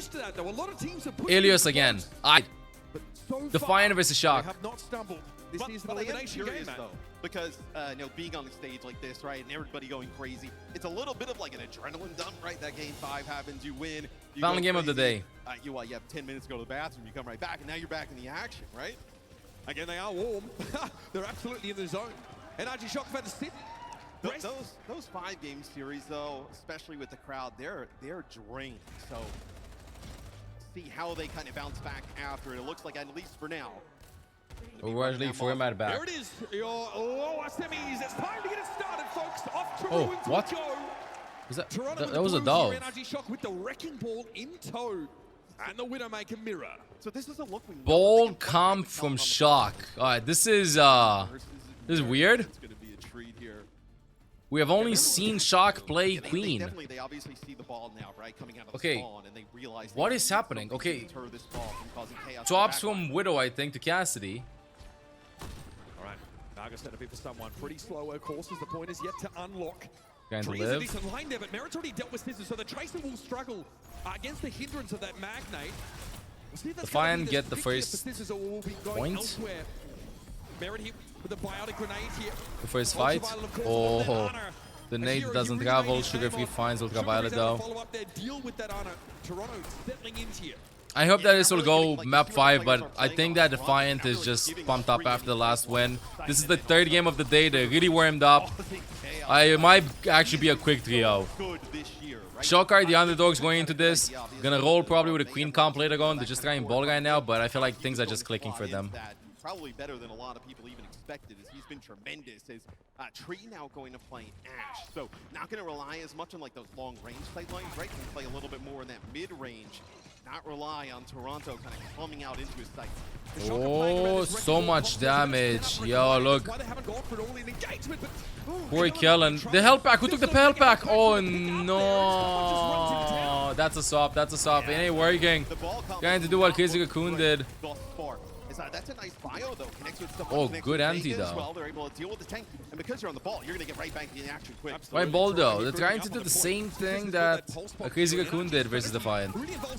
used to that though. A lot of teams have put Ilios again. Defiant versus Shock. They have not stumbled. This is an I am elimination curious game, man. though, because you know, being on the stage like this, right, and everybody going crazy, it's a little bit of like an adrenaline dump, right? That game 5 happens, you win. You Final go game of the crazy. day. You have 10 minutes to go to the bathroom, you come right back, and now you're back in the action, right? Again, they are warm. They're absolutely in the zone. NRG Shock fans sit. Those 5-game series though, especially with the crowd, they're drained. So see how they kind of bounce back after it. It looks like, at least for now, Overwatch League format back. There it is, your lower semis. It's time to get it started, folks. Off to Oh, ruins what? we go. Was that? Toronto That was a with the dove. Blues here, NRG Shock with the wrecking ball in tow. And the Widowmaker mirror. so this is a look we know Bold they can comp play from on the Shock. Alright, this is weird. It's gonna be a treat here. We have only seen Shock play Yeah, Queen. they obviously see the ball now, right, coming out of Okay. the spawn, and they realize What they is need happening? something Okay. to deter this ball from causing chaos. Swaps from Widow, I think, to Cassidy. All right, Naga set a bit for someone. Pretty slow courses. The point is yet to unlock. Going to Tree's a live. decent line there, but Merit's already dealt with Scissors, so the Tracer will struggle against the hindrance of that Magnate. We'll see if that's Defiant gonna be get the pick here first for Scissors, or will be going point. elsewhere. Merit here with a biotic grenade here. The first fight. Ultraviolet, of course, Oh, on that honor. the And nade here, doesn't he travel. regained his Sugar aim Free off. finds Sugar Ultraviolet Free's able though. to follow up their deal with that honor. Toronto settling in here. I hope that this will go map 5, but I think that Defiant is just pumped up after the last win. This is the 3rd game of the day. They're really warmed up. I might actually be a quick 3-0. Good this year, right? Shock are the underdogs going into this. Gonna roll probably with a Queen comp later on. They're just trying ball guy now, but I feel like things are just clicking for them. Probably better than a lot of people even expected, as he's been tremendous. As Tree now going to play Ash, so not going to rely as much on like those long range sight lines, right? Can play a little bit more in that mid range. Not rely on Toronto kind of coming out into his sight. Oh, so much damage. Yo, look. Poor Kellen. The health pack. Who took the health pack? Oh, no. That's a swap. That's a swap. It ain't working. Trying to do what Crazy Cocoon did. That's a nice bio though. Connects with Oh, good anti as though. well. They're able to deal with the tank, and because you're on the ball, you're gonna get right back in action quick. Why ball though? They're trying to do the same thing that a Crazy Cocoon did versus Defiant.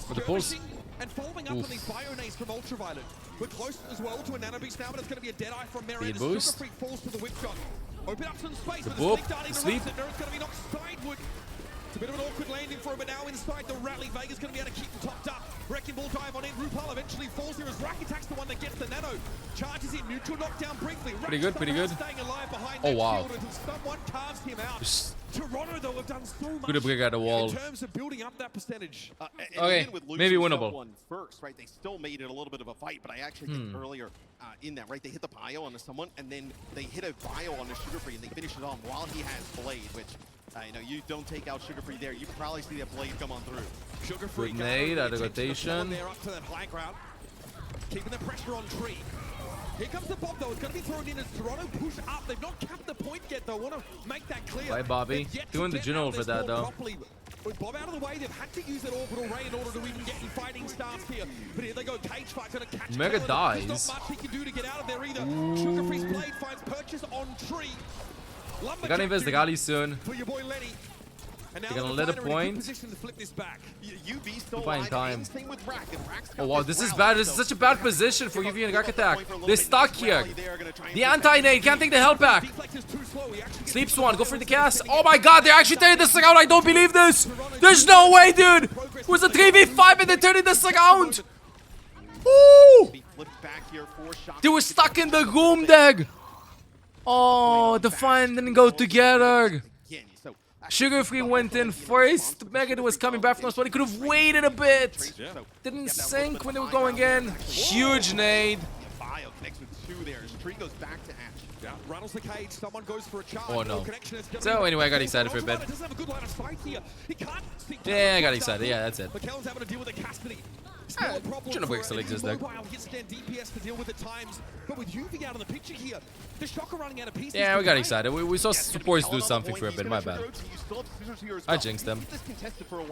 For the pulse. And following up on these bio-nades from Ultraviolet. We're close as well to a Nano Beast now, but it's going to be a dead eye from Merit. Speed As boost. Sugar Freak falls to the whip shot. Open up some space, but the boop, Snake Darting the sleep. erupts, and Merit's going to be knocked sideward. It's a bit of an awkward landing for him, but now inside the rally, Vega's going to be able to keep him topped up. Wrecking Ball dive on in. Rupal eventually falls here as Rack attacks the one that gets the Nano. Charges in, neutral knockdown briefly. Pretty good, pretty good. Staying alive behind Oh, that wow. shield until someone carves him out. Toronto, though, have done so much Good break at the wall. in terms of building up that percentage. Okay, maybe winnable. One first, right? They still made it a little bit of a fight, but I actually think earlier in that, right? They hit the bio onto someone, and then they hit a bio on the Sugar Free, and they finish it on while he has Blade, which, you know, you don't take out Sugar Free there. You probably see that Blade come on through. Sugar Free Good nade out of rotation. They're up to that high ground, keeping the pressure on Tree. Here comes the bomb though. It's going to be thrown in as Toronto push up. They've not capped the point yet though. Want to make that clear. Bye, Bobby. Doing the general for that though. With Bob out of the way, they've had to use that orbital ray in order to even get any fighting stance here. But here they go. Cage fight's going to catch. Mega There's dies. not much he can do to get out of there either. Sugar Free's Blade finds purchase on Tree. They're gonna invest the Gali soon. For your boy Lenny. And now They're gonna the let it Defiant are in a good point. position to flip this back. UV still Fine alive, time. and same with Rack, and Rack's got Oh wow, this is bad. This is such a bad position for UV and Rack attack. little They're bit. stuck here. Rally there, gonna try and The get anti-nade can't take the health back. Deflex is too slow. He actually gets Sleep to the Swan, go fire for the and cast. getting Oh it. my god, they're actually turning this thing out. I don't believe this. There's no way, dude. It was a 3v5 and they're turning this thing out. Ooh. Be flipped back here for Shock. They were stuck in the room, Dag. Oh, Defiant didn't go together. Again, so, Sugar Free went in first. Megadoo was coming back from us, but he could have waited a bit. Didn't sink when they were going in. Huge nade. Bio connects with two there. As Tree goes back to Ash. Yeah, rattles the cage. Someone goes for a charge. Oh, no. Connection is So anyway, I got excited for a bit. Doesn't have a good line of sight here. He can't sink Yeah, I got excited. Yeah, that's it. McKell's having to deal with the Cassidy. It's not a problem Shouldn't for have still exist there. Mobile hits stand DPS to deal with at times, but with UV out of the picture here, the Shocker running out of pieces. Yeah, we got excited. We saw supports do something for a bit. My bad. I jinxed them.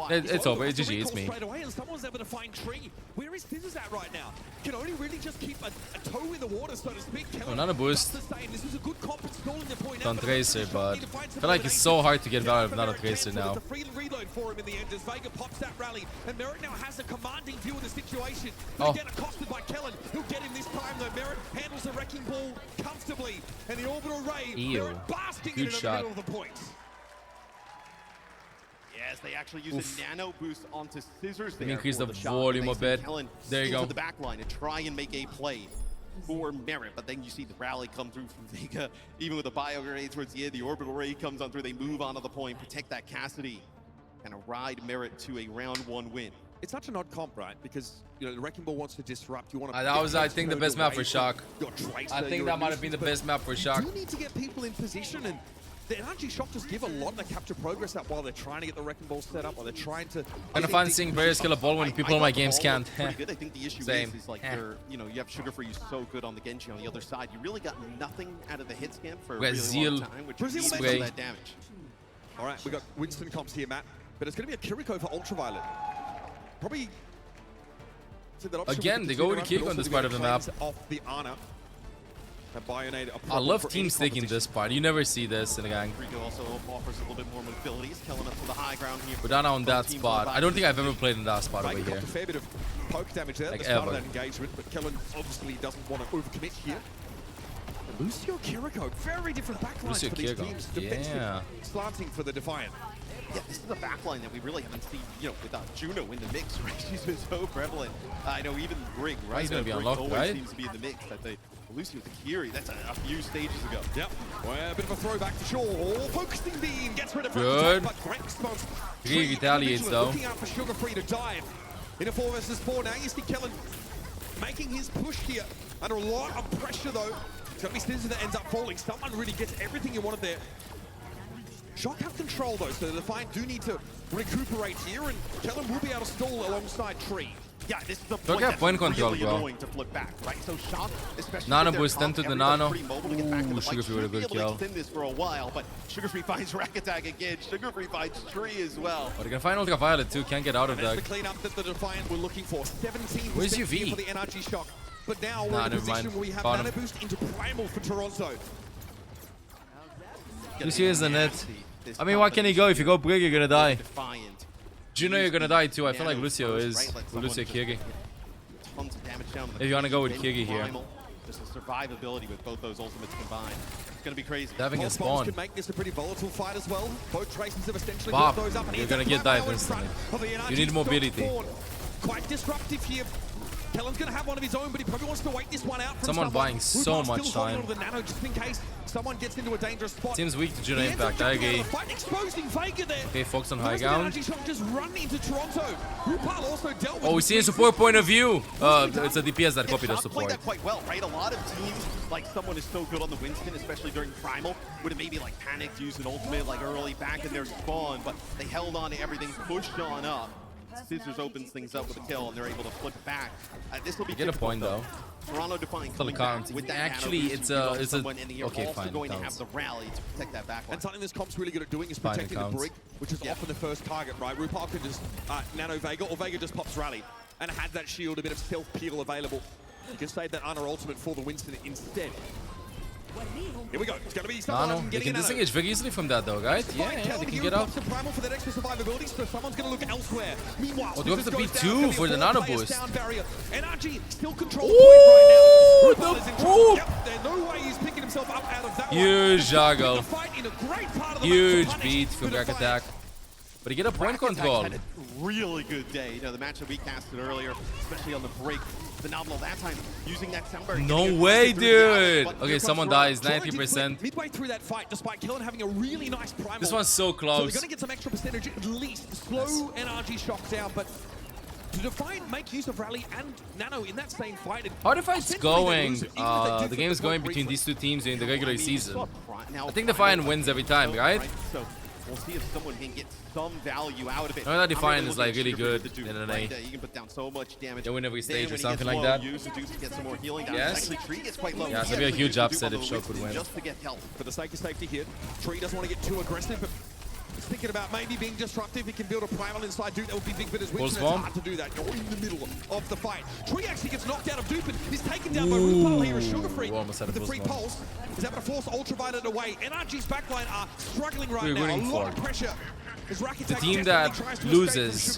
It's over. It's GG. It's me. Straight away, and someone's able to find Tree. Where is Scissors at right now? Can only really just keep a toe in the water, so to speak. Another boost. This is a good comp at stalling the point On out, Tracer, but I feel like it's so hard to get out of another Tracer now. It's a free reload for him in the end as Vega pops that rally, and Merritt now has a commanding view of the situation. But again, accosted by Kellen, who'll get him this time though. Merritt handles the wrecking ball comfortably, and the orbital ray, Merritt basking in the middle of the point. Yes, they actually use a nano boost onto Scissors there. Increase the for shot. volume a bit. Kellen There you go. into the back line to try and make a play for Merritt, but then you see the rally come through from Vega. Even with the bio ray towards the end, the orbital ray comes on through. They move onto the point, protect that Cassidy, and ride Merritt to a round 1 win. It's such an odd comp, right? Because the wrecking ball wants to disrupt. You want to. That was, I think, the best map for Shock. I think that might have been the best map for Shock. You do need to get people in position, and the NRG Shock just give a lot to capture progress up while they're trying to get the wrecking ball set up, while they're trying to. Kind of fun seeing players kill a ball when people in my games can't. Pretty good. I think the issue Same. is like you have Sugar Free so good on the Genji on the other side. You really got nothing out of the hit scan for a really long time, which is some of that damage. All right, we got Winston comps here, Matt, but it's going to be a Kiriko for Ultraviolet. Probably. Again, they go with a kick on this part of the map. Off the Ana. I love teams taking this part. You never see this in a gang. Rico also offers a little bit more mobility. He's killing up to the high ground here. We're down on that spot. I don't think I've ever played in that spot over here. A fair bit of poke damage there at the start of that engagement, but Kellen obviously doesn't want to overcommit here. And Lucio Kiriko, very different backlines for these teams. Yeah. Slanting for the Defiant. Yeah, this is a backline that we really haven't seen, without Juno in the mix, right? She's been so prevalent. I know even Brig, right? He's going to be Brig unlocked, always right? seems to be in the mix. That they Lucio with the Kiri, that's a few stages ago. Yep. Well, a bit of a throwback for sure. Focusing beam gets rid of Good. Attack, but great response. He retaliates though. Looking out for Sugar Free to dive. In a 4 versus 4. Now you see Kellen making his push here. Under a lot of pressure though. It's going to be Scissors that ends up falling. Someone really gets everything you wanted there. Shock have control though, so the Defiant do need to recuperate here, and Kellen will be able to stall alongside Tree. Yeah, this is the Shock have point control, really bro. annoying to flip back, right? So Shock, especially Nano with their boost comp, into the everyone's Nano. pretty mobile to get back to the Sugar fight. Free with a Should be good able to kill. extend this for a while, but Sugar Free finds Rack Attack again. Sugar Free finds Tree as well. But they can find Ultraviolet too. Can't get out of That's that. the cleanup that the Defiant were looking for. 17% Where's here UV? for the NRG Shock. But now we're Nah, in a never position mind. where we have Bottom. Nano Boost into Primal for Toronto. Lucio is the net. I mean, why can't he go? If you go Brig, you're gonna die. Defiant. Juno, you're gonna die too. I feel like Lucio is. Lucio Kiri. Tons of damage down. If you wanna go with Kiri here. Just a survivability with both those ultimates combined. It's gonna be crazy. Having a Both spawn. bombs could make this a pretty volatile fight as well. Both Tracers have essentially Bob, built those up, and you're he's gonna got get Primal dive in front instantly. of the NRG You need Stock mobility. forward. Quite disruptive here. Kellen's gonna have one of his own, but he probably wants to wait this one out from Someone buying so Rupar's much still holding time. onto the Nano just in case someone gets into a dangerous spot. Seems weak to Juno He ends up impact. I jumping out of agree. the fight, exposing Vega there. Okay, focus on high Where's the ground. NRG Shock just run into Toronto. Rupal also dealt with Oh, we see a support point of view. It's a DPS that copied the Shock played support. that quite well, right? A lot of teams, like someone is so good on the Winston, especially during Primal, would have maybe like panicked, used an ultimate like early back in their spawn, but they held on to everything, pushed on up. Scissors opens things up with a kill, and they're able to flip back. This will be Get a point though. Toronto Defiant Still coming counts. back with that Actually, nano it's boost a- on it's a- someone, and you're okay, also fine, going to counts. have the rally to protect that back line. And something this comp's really good at doing is Fine, it protecting the counts. Brig, which is often the first target, right? Rupal can just nano Vega, or Vega just pops Rally, and had that shield, a bit of stealth peel available. You can save that Ana ultimate for the Winston instead. Here we go. It's going to be someone Nano. They getting can a Nano. disengage very easily from that though, right? Yeah, they can get out. Primal for that extra survivability, so someone's going to look elsewhere. Meanwhile, Oh, do we have Scissors to goes beat down, two gonna be for a the 4 nano player boost? down barrier. NRG still control the Ooh, point right now. Rupal is in ooh. trouble. Yep, there's no way he's picking himself up out of that Huge one. juggle. The fight in a great part of the Huge match to beat punish from the Rack Defiant. Attack. But he get a point Rack Attack control. had a really good day. The match that we casted earlier, especially on the break, phenomenal that time, using that sound barrier. No getting it way, through the alley. dude. But here Okay, comes someone Toronto. dies. Toronto did 90%. flip midway through that fight, despite Kellen having a really nice primal. This one's so So they're close. going to get some extra percentage at least. Slow NRG Shock down, but to Defiant make use of Rally and Nano in that same fight. And How the fight's essentially they going? lose it, even if they do The flip game's the going point between briefly. these two teams during the regular season. Now I think Defiant wins every time, right? So We'll see if someone can get some value out of it. I know that Defiant I'm is like really looking at good Sugar in Free an right? A. You can put down so much damage. They win every Then stage or when he something gets like low, that. use Seduce to get some more healing. Yes. Actually, Tree gets quite low. Yeah, so He it'd be a actually huge uses upset Dupe if on Shock would Winston win. just to get help. For the sake of safety here, Tree doesn't want to get too aggressive, but he's thinking about maybe being disruptive. He can build a primal inside Dupe. That would be big, but his Winston, it's hard to do that. You're in the middle of the fight. Tree actually gets knocked out of Dupe and is taken down by RuPaul here as Sugar Free. Almost had a With the free full pulse, is able to force Ultraviolet away. NRG's backline are struggling right We're now. A rooting lot for of pressure. the team that loses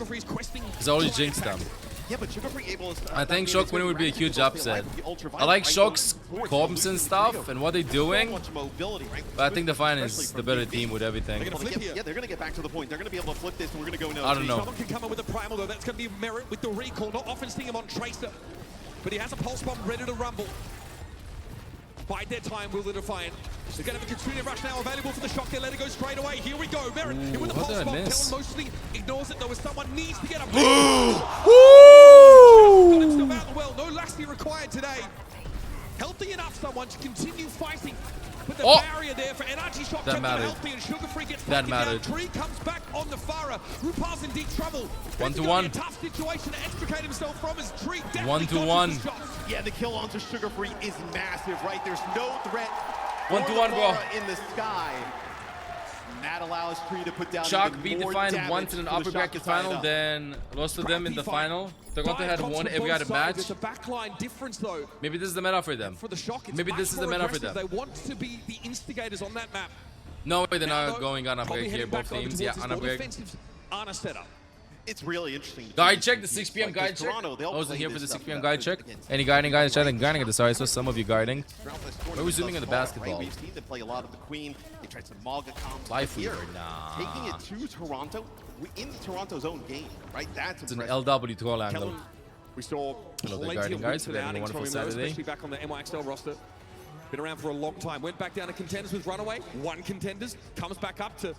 is always jinxed them. Yeah, but Sugar Free able to, I think Shock winning would be a huge upset. I like Shock's comps and stuff and what they're doing, but I think Defiant is the better team with everything. Yeah, they're going to get back to the point. They're going to be able to flip this, and we're going to go no. I don't know. Someone can come in with a primal though. That's going to be Merit with the recall. Not often seeing him on Tracer, but he has a pulse bomb ready to rumble. Bide their time, will the Defiant. They're going to have a Katrina Rush now available for the Shock. They let it go straight away. Here we go. Merit in with the what pulse did I bomb. miss? Kellen mostly ignores it though as someone needs to get a Woo! still out well. No Lassie required today. Healthy enough someone to continue fighting. But the barrier there for NRG Shock kept him healthy and Sugar Free gets that mattered. Tree comes back on the Farah. RuPaul's in deep trouble. 1-1. A tough situation to extricate himself from his Tree. 1-1. Yeah, the kill onto Sugar Free is massive, right? There's no threat. 1-1, bro. In the sky. That allows Tree to put down Shock even beat more Defiant damage once in an for the upper Shock bracket to tie it final, up. then lost to them in the final. Toronto had won every other match. It's a backline difference though. Maybe this is the meta for them. For the Shock, it's Maybe much this is the more meta for aggressive. them. They want to be the instigators on that map. No way they're Now, not though, going on probably upgrade here, heading both back over teams. towards Yeah, this on ball. upgrade. Defensives aren't a setup. It's really interesting. Guide check, the 6 p.m. Like, guide check. Toronto, I they'll wasn't play here for this the 6 stuff p.m. up guide check. against Any guiding guys chatting? Guiding at the start. I saw some of you guiding. Throughout this tournament Where are we zooming thus in the far, basketball? Right? We've seen them play a lot of the Queen. They tried some Maga combos. Life here, Weaver, nah. taking it to Toronto in Toronto's own game, right? That's It's an impressive. LW troll angle. Kellen, we saw Hello there, plenty guiding of guys. wins We're having a outings from wonderful him, though, Saturday. especially back on the NYXL roster. Been around for a long time. Went back down to contenders with Runaway. Won contenders. Comes back up to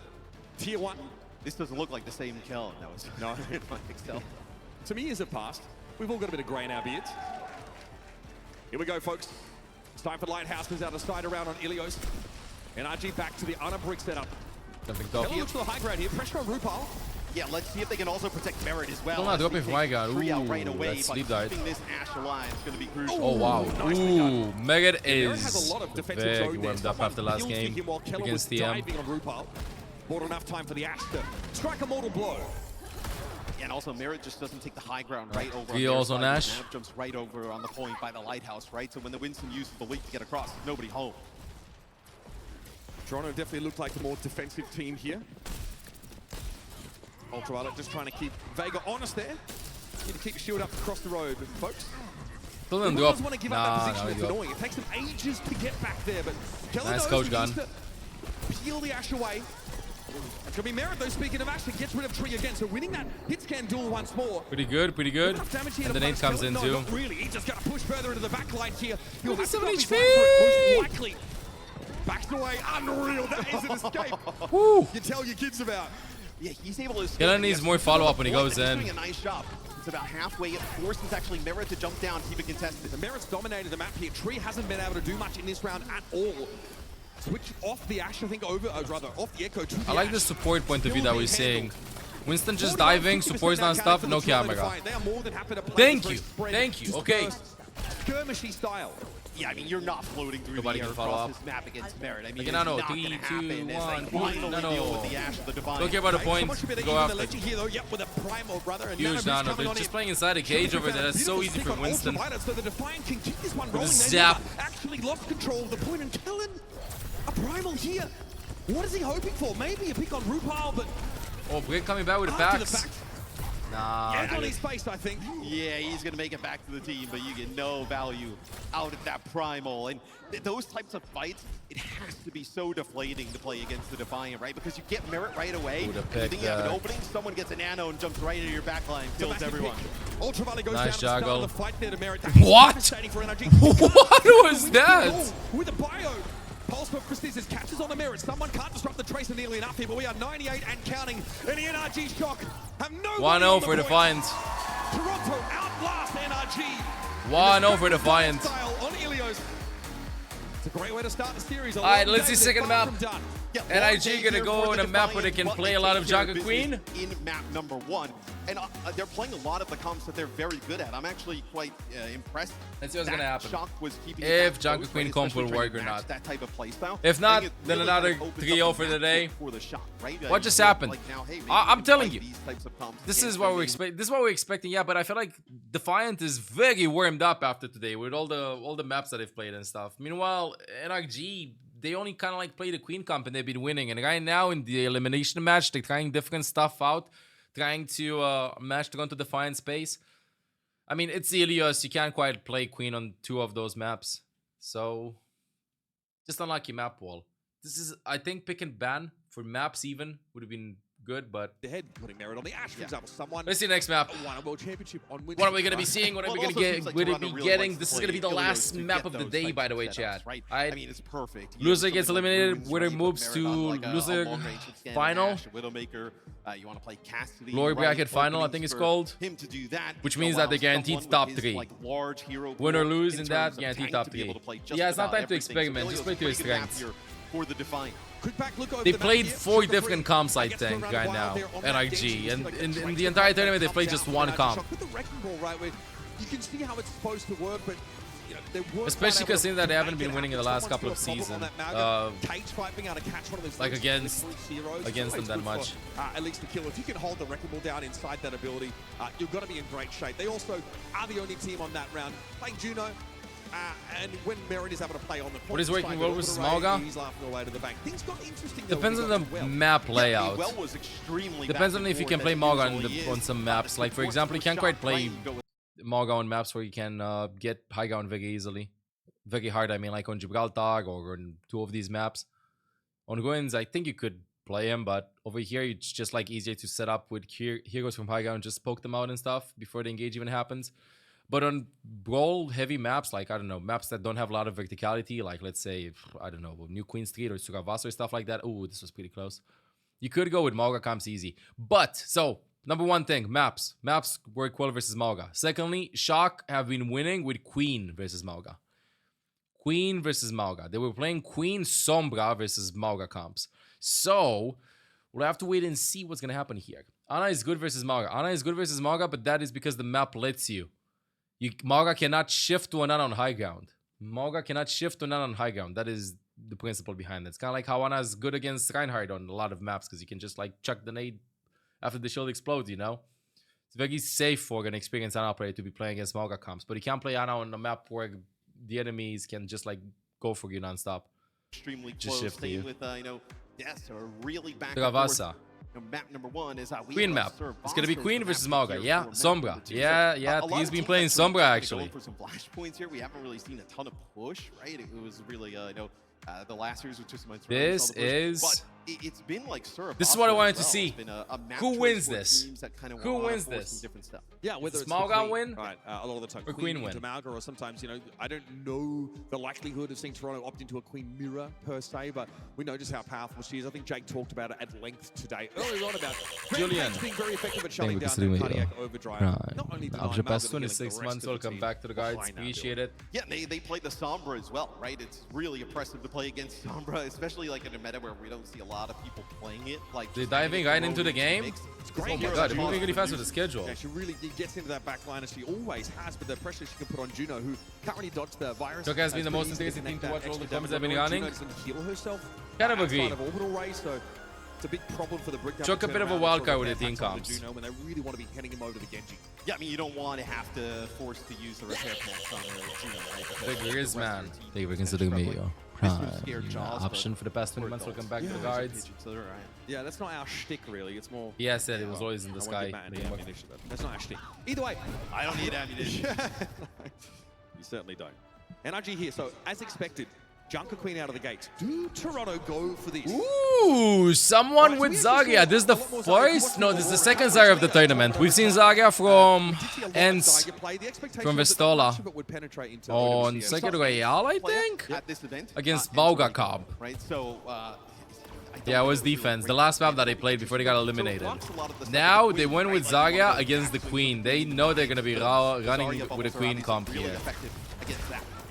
tier 1. This doesn't look like the same Kellen that was in NYXL. Some years have passed. We've all got a bit of grey in our beards. Here we go, folks. It's time for Lighthouses out of sight around on Ilios. NRG back to the unbrick setup. Jumping top. Kellen looks for the high ground here. Pressure on RuPaul. Yeah, let's see if they can also protect Merit as well. Don't know, as dropping they for my take guy. Tree out Ooh, right away, that but sleep died. keeping this Ashe alive is going to be crucial. Oh wow. Nicely done. Ooh, Megat Merit has is a lot of defensive very zone there. warmed up Someone after last peeled to game him while Kellen against was TM. diving on RuPaul. Bought enough time for the Ashe to strike a mortal blow. And also, Merit just doesn't take the high ground right over He on the also other side. Nash. Nav jumps right over on the point by the Lighthouse, right? So when the Winston uses the leak to get across, nobody home. Toronto definitely looked like the more defensive team here. Ultraviolet just trying to keep Vega honest there. Need to keep your shield up across the road, folks. Still didn't Who drop. does want to give Nah, up that no, position? he It's dropped. annoying. It takes them ages to get back there, but Kellen Nice knows coach he gun. needs to peel the Ashe away. It's going to be Merit, though, speaking of Ashe, that gets rid of Tree again. So winning that hit scan duel once more. Pretty good, pretty good. Enough damage here And to the nade punish comes Kellen. in No, too. not really. He's just going to push further into the back line here. He'll have to 27 drop his HP. life for it, most likely. Backs away. Unreal. That is an escape. Woo. You tell your kids about. Yeah, he's able to escape. Kellen needs more follow-up when he goes He's in. doing a nice job. It's about halfway. It forces actually Merit to jump down, keep it contested. The Merit's dominated the map here. Tree hasn't been able to do much in this round at all. Switch off the Ashe, I think, rather off the Echo to the I like Ashe. the support point of view Still that we're being seeing. handled. Winston just 49%, diving, 50% supports now non-stop, counting no for the Toronto camera. Defiant. They are more than happy to play Thank this you, very spread, thank you, okay. dispersed, skirmishy style. Yeah, I mean, you're not floating through Nobody the air can follow across up. this map against Merit. I mean, Like, it's no, no, not 3, going to 2, happen as 1, they finally no, no. deal with the Ashe of the Defiant. Don't care about the Someone points. should be there Go using after. the legend here, though. Yep, with a primal, brother. And Huge Nano Bridge nano. coming They're on just in. playing inside a cage over there. That's so easy for Winston. So the Defiant can keep this one rolling. a They zap. never actually lost control of the point. And Kellen, a primal here. What is he hoping for? Maybe a pick on RuPaul, but Oh, Brick coming back with the after the packs. fact, Nah, hands on dude. his face, I think. Yeah, he's going to make it back to the team, but you get no value out of that primal. And those types of fights, it has to be so deflating to play against the Defiant, right? Because you get Merit right away. Who'da You picked think you have an that? opening, someone gets a nano and jumps right into your backline, kills everyone. Ultraviolet goes Nice down to start juggle. the fight there to Merit. What? Devastating for NRG. What was that? With a bio. Pulse for Prestigious catches on the Merit. Someone can't disrupt the Tracer nearly enough here, but we are 98 and counting. And the NRG Shock have no 1-0 for Defiant. Toronto outlast NRG. 1-0 for Defiant. Style on Ilios. It's a great way to start the series. All right, let's see second map. Done. Yeah, NRG gonna go on a map where they can play a lot of Jungle Queen? In map number 1. And they're playing a lot of the comps that they're very good at. I'm actually quite impressed. Let's see what's gonna happen. Shock was keeping If Jungle Queen comp will work or not. That type of playstyle. If not, then really another kind of opens 3-0 up for the the day. for the Shock, right? What just You know, happened? like now, hey, maybe I'm we can telling play you. these types of comps This against is what we're them. expecting. This is what we're expecting. Yeah, but I feel like Defiant is very warmed up after today with all the maps that they've played and stuff. Meanwhile, NRG, they only kind of like play the Queen comp and they've been winning. And right now in the elimination match, they're trying different stuff out, trying to match to go into Defiant space. I mean, it's Ilios. You can't quite play Queen on 2 of those maps. So, just unlucky map wall. This is, I think, pick and ban for maps even would have been good, but The head putting merit on the Ash, for example. Someone let's see the next map. won a world championship on which What are we going to be seeing? What are we going to get? Like Would it Toronto be really getting? likes This to is going to be the play last Ilios to map get of the those day, types by the of way, setups, chat. right? I I mean, it's perfect. Loser gets eliminated, Runes, winner right? You put moves Merit to on, like, a loser long-range scan final. Ash, Widowmaker. You want to play Cassidy. Glory right? bracket final, I Openings think it's for called. Him to do that, Which it means that they allows guaranteed someone top with his, 3. like, large hero Win or pool lose in in that, terms of guaranteed tank top to be able 3. to play just Yeah, it's not about time to everything. experiment. So Just Ilios play to your is a pretty good map strengths. here for the Defiant. quick back look over They the map played here. 4 Sugar different free. comps, I Gets to think, run right wild now. there on that NRG. Genji. And Like a in straight the entire to tournament, they comes played out just from one NRG comp. Shock with the wrecking ball, right, where you can see how it's supposed to work, but you know, they weren't Especially quite able considering to that they haven't make been it winning in the happen. last couple of Someone's got a seasons. problem on that Mauga. Cage fight being able to catch one of those Like first against heroes. them Always that good much. for, at least the kill. If you can hold the wrecking ball down inside that ability, you're going to be in great shape. They also are the only team on that round playing Juno. And when Merit is able to play on the point, What is working well with Smalga? He's laughing away to the bank. Things got interesting. Depends on the map layout. Well was extremely Depends back on and if you forth can play as Mauga usually is. on some maps. Like, for example, you can't quite play Mauga on maps where you can get high ground very easily. Very hard, I mean, like on Gibraltar or on 2 of these maps. On Gwyn's, I think you could play him, but over here, it's just like easier to set up with heroes from high ground, just poke them out and stuff before the engage even happens. But on brawl heavy maps, like, I don't know, maps that don't have a lot of verticality, like, let's say, I don't know, New Queen Street or Suravasa or stuff like that. Oh, this was pretty close. You could go with Mauga comps easy. But, so, number one thing, maps. Maps work well versus Mauga. Secondly, Shock have been winning with Queen versus Mauga. Queen versus Mauga. They were playing Queen Sombra versus Mauga comps. So, we'll have to wait and see what's going to happen here. Ana is good versus Mauga. Ana is good versus Mauga, but that is because the map lets you. Mauga cannot shift to an Ana on high ground. Mauga cannot shift to an Ana on high ground. That is the principle behind it. It's kind of like how Ana is good against Reinhardt on a lot of maps because you can just like chuck the nade after the shield explodes, you know? It's very safe for an experienced Ana player to be playing against Mauga comps, but you can't play Ana on a map where the enemies can just like go for you nonstop. Extremely Just close. shift to Staying you. with, yes, a really back and Suravasa. forth. Map number 1 is Queen map. It's gonna be Queen versus Mauga. Yeah, Sombra. Yeah, he's been playing Sombra actually. For some flashpoints here, we haven't really seen a ton of push, right? It was really, the last series was just my This is. But it's been like Suravasa. This is what I wanted to as well. see. It's been a map Who choice wins for this? teams that kind of Who wanna wins force this? some different stuff. Yeah, whether Does it's Smalga Queen, win? Right, a lot of the time Or Queen Queen win? into Mauga, or sometimes, I don't know the likelihood of seeing Toronto opt into a Queen mirror per se, but we know just how powerful she is. I think Jake talked about it at length today, earlier on about Julian. being very effective at shutting Thank down you, that Mr. cardiac overdrive. Right. Not only did After Mauga past healing the 26 rest months, of the welcome team back to the guides. behind that Appreciate build. it. Yeah, they played the Sombra as well, right? It's really impressive to play against Sombra, especially like in a meta where we don't see a lot of people playing it. Like They're just diving getting right into the thrown game? mix. It's great. Oh my Hero god, that they're moving Charles really fast would with the use. schedule. Yeah, she really gets into that back line as she always has, but the pressure she can put on Juno, who can't really dodge the virus. Joka has been the most pretty easy interesting team to connect watch that all the extra comments I've been damage. running. Juno doesn't heal herself. Kind of outside agree. of orbital race, so it's a big problem for the Brick. Joka a bit of a wild card with the team comps. Juno when they really want to be heading him over to the Genji. Yeah, I mean, you don't want to have to force to use the repair packs on Juno, right? Big Riz, man. Thank you for is considering me struggling. your Mr. Scared Jaws, option but for the past 20 poor months. adults. Welcome back to the Yeah, guides. so they're all right. Yeah, that's not our shtick, really. It's more. He has said it was always in the I won't sky. get mad at the ammunition, but that's not our shtick. Either way, I don't need ammunition. you certainly don't. NRG here, so as expected, Junker Queen out of the gates. Do Toronto go for this? Ooh, someone with Zarya. This is the first? No, this is the second Zarya of the tournament. We've seen Zarya from Ents, from Vestola on Second Royale, I think? At this event Against enjoying Mauga it, Cobb. right? So Yeah, it was defense. The last map that they played before they got eliminated. Now they went with Zarya against the Queen. They know they're going to be running with a Queen comp here.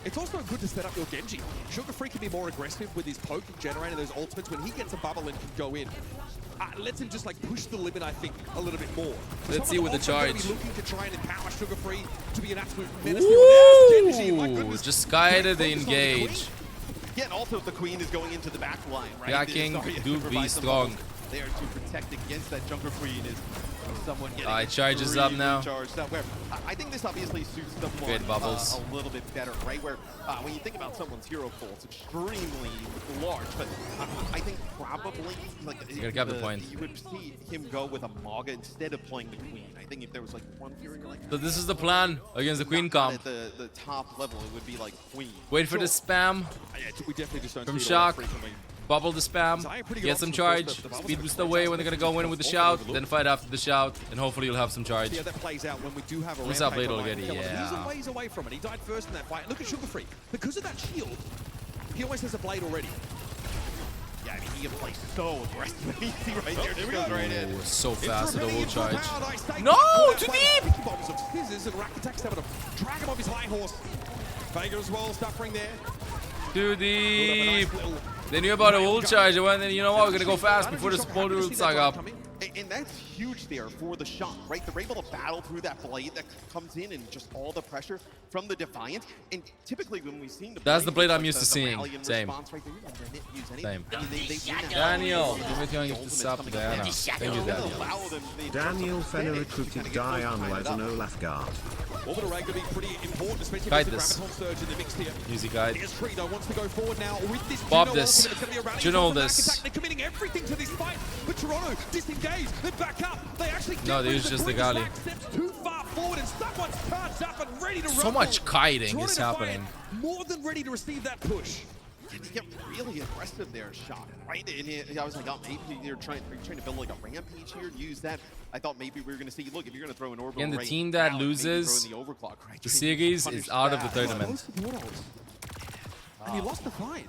It's also good to set up your Genji. Sugar Free can be more aggressive with his poke and generating those ultimates. When he gets a bubble and can go in, lets him just like push the limit, I think, a little bit more. Let's see with the charge. Be looking to try and empower Sugar Free to be an absolute menace. Genji, my Ooh, goodness. just guided the engage. Yeah, and also if the Queen is going into the back line, right? Jacking, do be strong. There to protect against that Junker Queen is someone getting it charges up now. Charged up. Where I think this obviously suits someone Great bubbles. a little bit better, right? Where when you think about someone's hero pool, it's extremely large, but I think probably like You gotta cap the point. You would see him go with a Maga instead of playing the Queen. I think if there was like one hero like So this is the plan against the Queen comp. at the top level, it would be like Queen. Wait for the spam Yeah, we definitely just don't from see it all Shock. frequently. Bubble the spam, get some charge, speed boost away when they're gonna go in with the shout, then fight after the shout, and hopefully you'll have some charge. Yeah, that plays out when we do have a What's up, rampage Blade on already? Ryan Keller. He's a Yeah. ways away from it. He died first in that fight. Look at Sugar Free. Because of that shield, he always has a blade already. Yeah, I mean, he can play so aggressive. Easy right there. Just goes right in. Oh, so fast with the wall charge. No, No, too deep! Bombs of scissors and Rack attacks able to drag him off his high horse. Vega as well, suffering there. Too Build up a deep. nice little- They knew about a wall charge, and then you know what? We're gonna go fast before the Spoiler Root saga up. And that's huge there for the Shock, right? They're able to battle through that blade that comes in and just all the pressure from the Defiant. And typically when we've seen the That's the blade it's I'm like used to seeing. rally and Same. response right there. You don't let it use anything. Same. I mean, they win that. Daniel, The you make me ultimate's sub coming Diana. up. Thank They you, don't Daniel. allow them the Daniel advantage Fenner to recruited kinda get close Diana behind as it an up. Olaf guard. Orbital Ray could be pretty important, especially Kite with the this. Graviton Surge in the mix here. Easy guide. Here's Credo wants to go forward now with this Bob Juno this. ultimate. It's gonna be a rally Juno from the back this. attack. They're committing everything to this fight, but Toronto disengage. They back up. They actually No, they rid use of just the Bring us Gali. back, steps too far forward, and someone's charged up and ready to So rumble. much kiting Toronto is Defiant happening. more than ready to receive that push. They get really aggressive there, Shock, right? And I was like, oh, maybe you're trying to build like a rampage here, use that. I thought maybe we were going to see, look, if you're going to throw an orbital And the right team that now, maybe loses throw in the overclock, right? the Try and series punish is out of the that. tournament. And you lost the fight.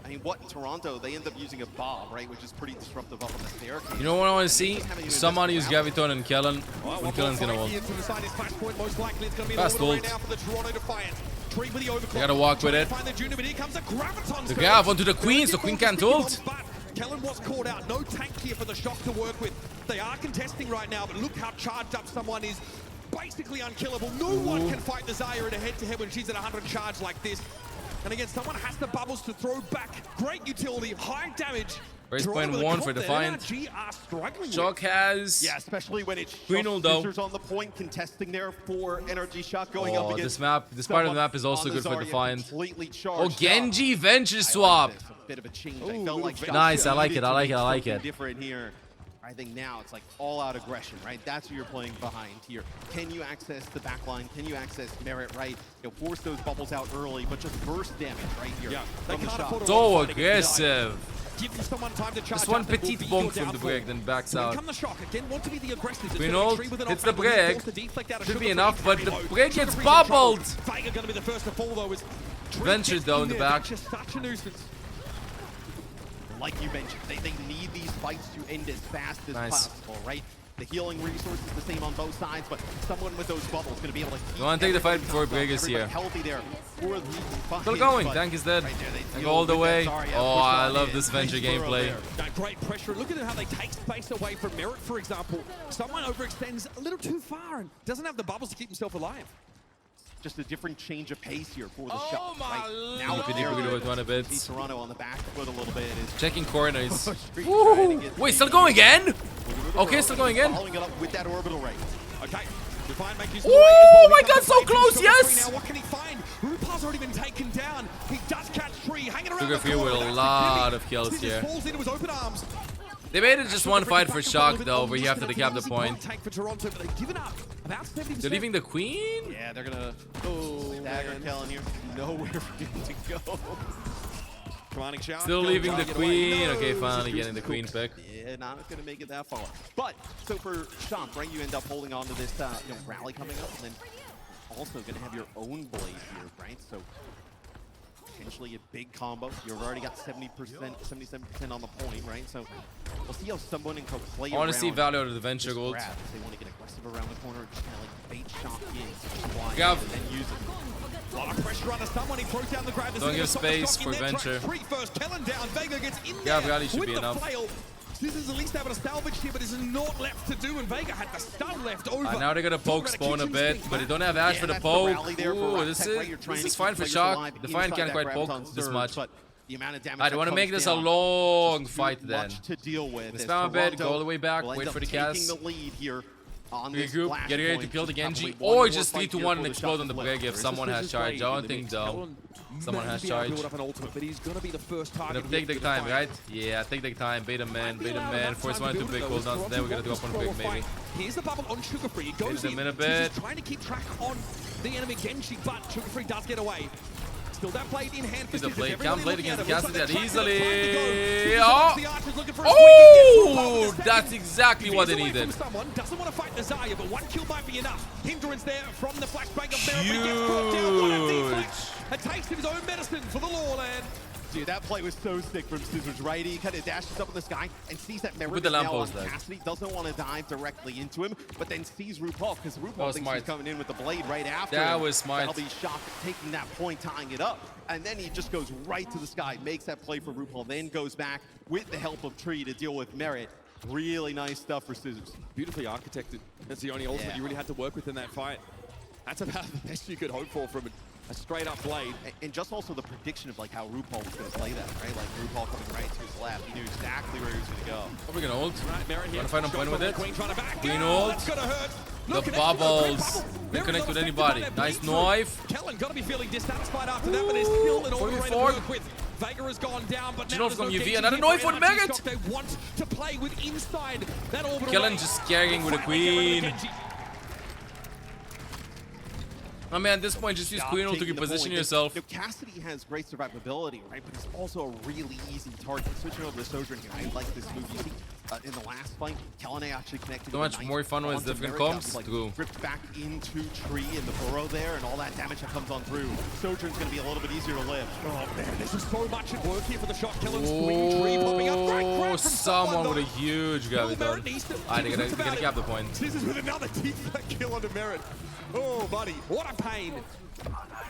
I mean, what in Toronto, they end up using a bomb, right? Which is pretty disruptive up on the staircase. You know what I want to see? Someone use Graviton and Kellen. And Kellen's gonna ult. Most likely it's going to be Fast an orbital ult. right now for the Toronto Defiant. Tree with the overclock. They gotta walk with Trying it. to find the Juno, but here comes a Graviton The surge. Grav onto the Queen, so Queen can't ult. But Kellen was caught out. No tank here for the Shock to work with. They are contesting right now, but look how charged up someone is. Basically unkillable. No one can fight the Zarya in a head-to-head when she's at 100 charge like this. And again, someone has the bubbles to throw back. Great utility, high damage. Race Toronto point with a one comp for that Defiant. NRG are struggling with. Shock has. Yeah, especially when it's Queen ult though. Scissors on the point, contesting there for NRG Shock going up Oh, against this part of the map is someone also on good the for Zarya Defiant. completely Oh, charged up. Genji Venture I swap. like this. A bit of a change. Ooh, I felt like little Nice, I like needed it, I to like make it, I like something it. different here. I think now it's like all-out aggression, right? That's what you're playing behind here. Can you access the backline? Can you access Merit, right? You'll force those bubbles out early, but just burst damage right here. Yeah, they from the can't shot. afford to So run fight against the Zarya. aggressive. Give someone time to charge Just one up, it will petite be bomb your from the downfall. break, then backs Here out. come the Shock again. Want to be the aggressors. It's Queen gonna be ult, Tree with an hits the ultimate, but he break. forced to deflect out of Should be Sugar enough, Free. but the Sugar break Free's gets in trouble. bubbled. Vega gonna be the first to fall though. As Tree Ventured, gets though, in the there. back. Just such a nuisance. Like you mentioned, they need these fights to end as fast as Nice. possible, right? The healing resource is the same on both sides, but someone with those bubbles going to be able to keep You wanna take the fight everybody before topped up, Break is everybody here. healthy there for the Defiant, Still going, but Tank is dead. right there, they And deal all the with way. that Zarya, Oh, push I on love in. this Venture Nice throw gameplay. there. That great pressure. Look at how they take space away from Merit, for example. Someone overextends a little too far and doesn't have the bubbles to keep himself alive. Just a different change of pace here for the Oh shot. my Right now, lord. they're Deep, good. with one a bit. See Toronto on the back foot a little bit. Is Checking corners. trying Woo! to get Wait, the- still going again? with the Okay, still going in. Following it up with that orbital ray. Okay. Defiant make use Ooh, of the ray as well. my He comes God, so away from close, Sugar Free yes! Now, what can he find? Rupar's already been taken down. He does catch Tree, hanging around Sugar the Free corner. with a That's the lot Jimmy. of kills Scissors here. falls into his open arms. They made it just one Sugar Free fight for back up a Shock, little bit. though, where you have to Almost decap the an easy point. Take for Toronto, but they've given up about 70%. They're leaving the Queen? Yeah, they're gonna dagger Kellen here. Nowhere for him to go. Commanding shout. Still Go, leaving the get away. Queen. No, Okay, this finally is getting the Queen pick. Yeah, not gonna make it that far. But so for Shock, right, you end up holding on to this rally coming up, and then also gonna have your own blade here, right? So potentially a big combo. You've already got 70%, 77% on the point, right? So we'll see how someone can play I want to see around value out of the Venture this gold. grab. If they want to get aggressive around the corner, just kind of like bait Shock in, Gav. and then use it. A lot of pressure under someone. He throws down the grab. Don't give space for Venture. Three first. Kellen down. Vega gets in Yeah, there Rally should with be the enough. flail. This is at least able to salvage here, but there's not left to do. And Vega had the stun left over. Now they're gonna poke spawn a bit, but they don't have Ash for the poke. Ooh, this is fine for Shock. Defiant can't quite poke this much. I don't want to make this a long fight then. Spam a bit, go all the way back, wait for the cast. Regroup, get ready to kill the Genji, or just 3-1 and explode on the Brig if someone has charge. I don't think though. Someone has charge. Gonna take the time, right? Yeah, take the time, bait him in, force one to big cooldowns, then we're gonna drop on Brig maybe. Here's the bubble on Sugar Free. It goes in a bit. Trying to keep track on the enemy Genji, but Sugar Free does get away. Still that blade in hand for He's a blade. Everybody Can't blade looking against at Cassidy it. that Looks like easily. the Archer's looking for a Oh, squeak. that's exactly what they He's away needed. from someone, doesn't want to fight Nazaya, but one kill might be enough. Hindrance there from the flashbang of Merritt. He gets brought down. What a deflex. A taste of his own medicine for the Lawland. Dude, that play was so sick from Scissors, right? He kind of dashes up in the sky and sees that Merritt With the is now on lamppost there. Cassidy. Doesn't want to dive directly into him, but then sees RuPaul, because RuPaul thinks he's coming in with the blade right after That him. was smart. That'll be Shock taking that point, tying it up. And then he just goes right to the sky, makes that play for RuPaul, then goes back with the help of Tree to deal with Merritt. Really nice stuff for Scissors. Beautifully architected. That's the only ultimate you really had to work with in that fight. That's about the best you could hope for from a straight up blade. And just also the prediction of like how RuPaul was going to play that, right? Like RuPaul coming right to his left. He knew exactly where he was going to go. Are we gonna ult? Right, Merritt here. Wanna find a point with it? Queen trying to back. Queen Oh, ult. that's gonna hurt. The Look at bubbles. that. They Merritt connect with not anybody. affected by Nice that bleed knife. Kellen gotta be feeling dissatisfied after that, but there's still an order to 44. work with. Vega has gone down, but now Geno's there's from no UV. Genji Another here knife for on NRG Maggot. stock. They want to play with inside that orbital Kellen range. just carrying with a Finally get rid queen. of the Genji. I mean, at this point, just use Queen ult to reposition yourself. Cassidy has great survivability, right? But he's also a really easy target. Switching over to Sojourn here, I like this move. You see, in the last fight, Kellen actually connected. So much more fun with different comps. True. Ripped back into Tree in the burrow there, and all that damage that comes on through. Sojourn's going to be a little bit easier to live. Oh man, there's just so much at work here for the shot. Kellen's Queen Tree popping up. Great grab Oh, from someone with a though. huge grab done. Alright, they're gonna cap the point. This is with another deflect kill onto Merritt. Oh, buddy, what a pain.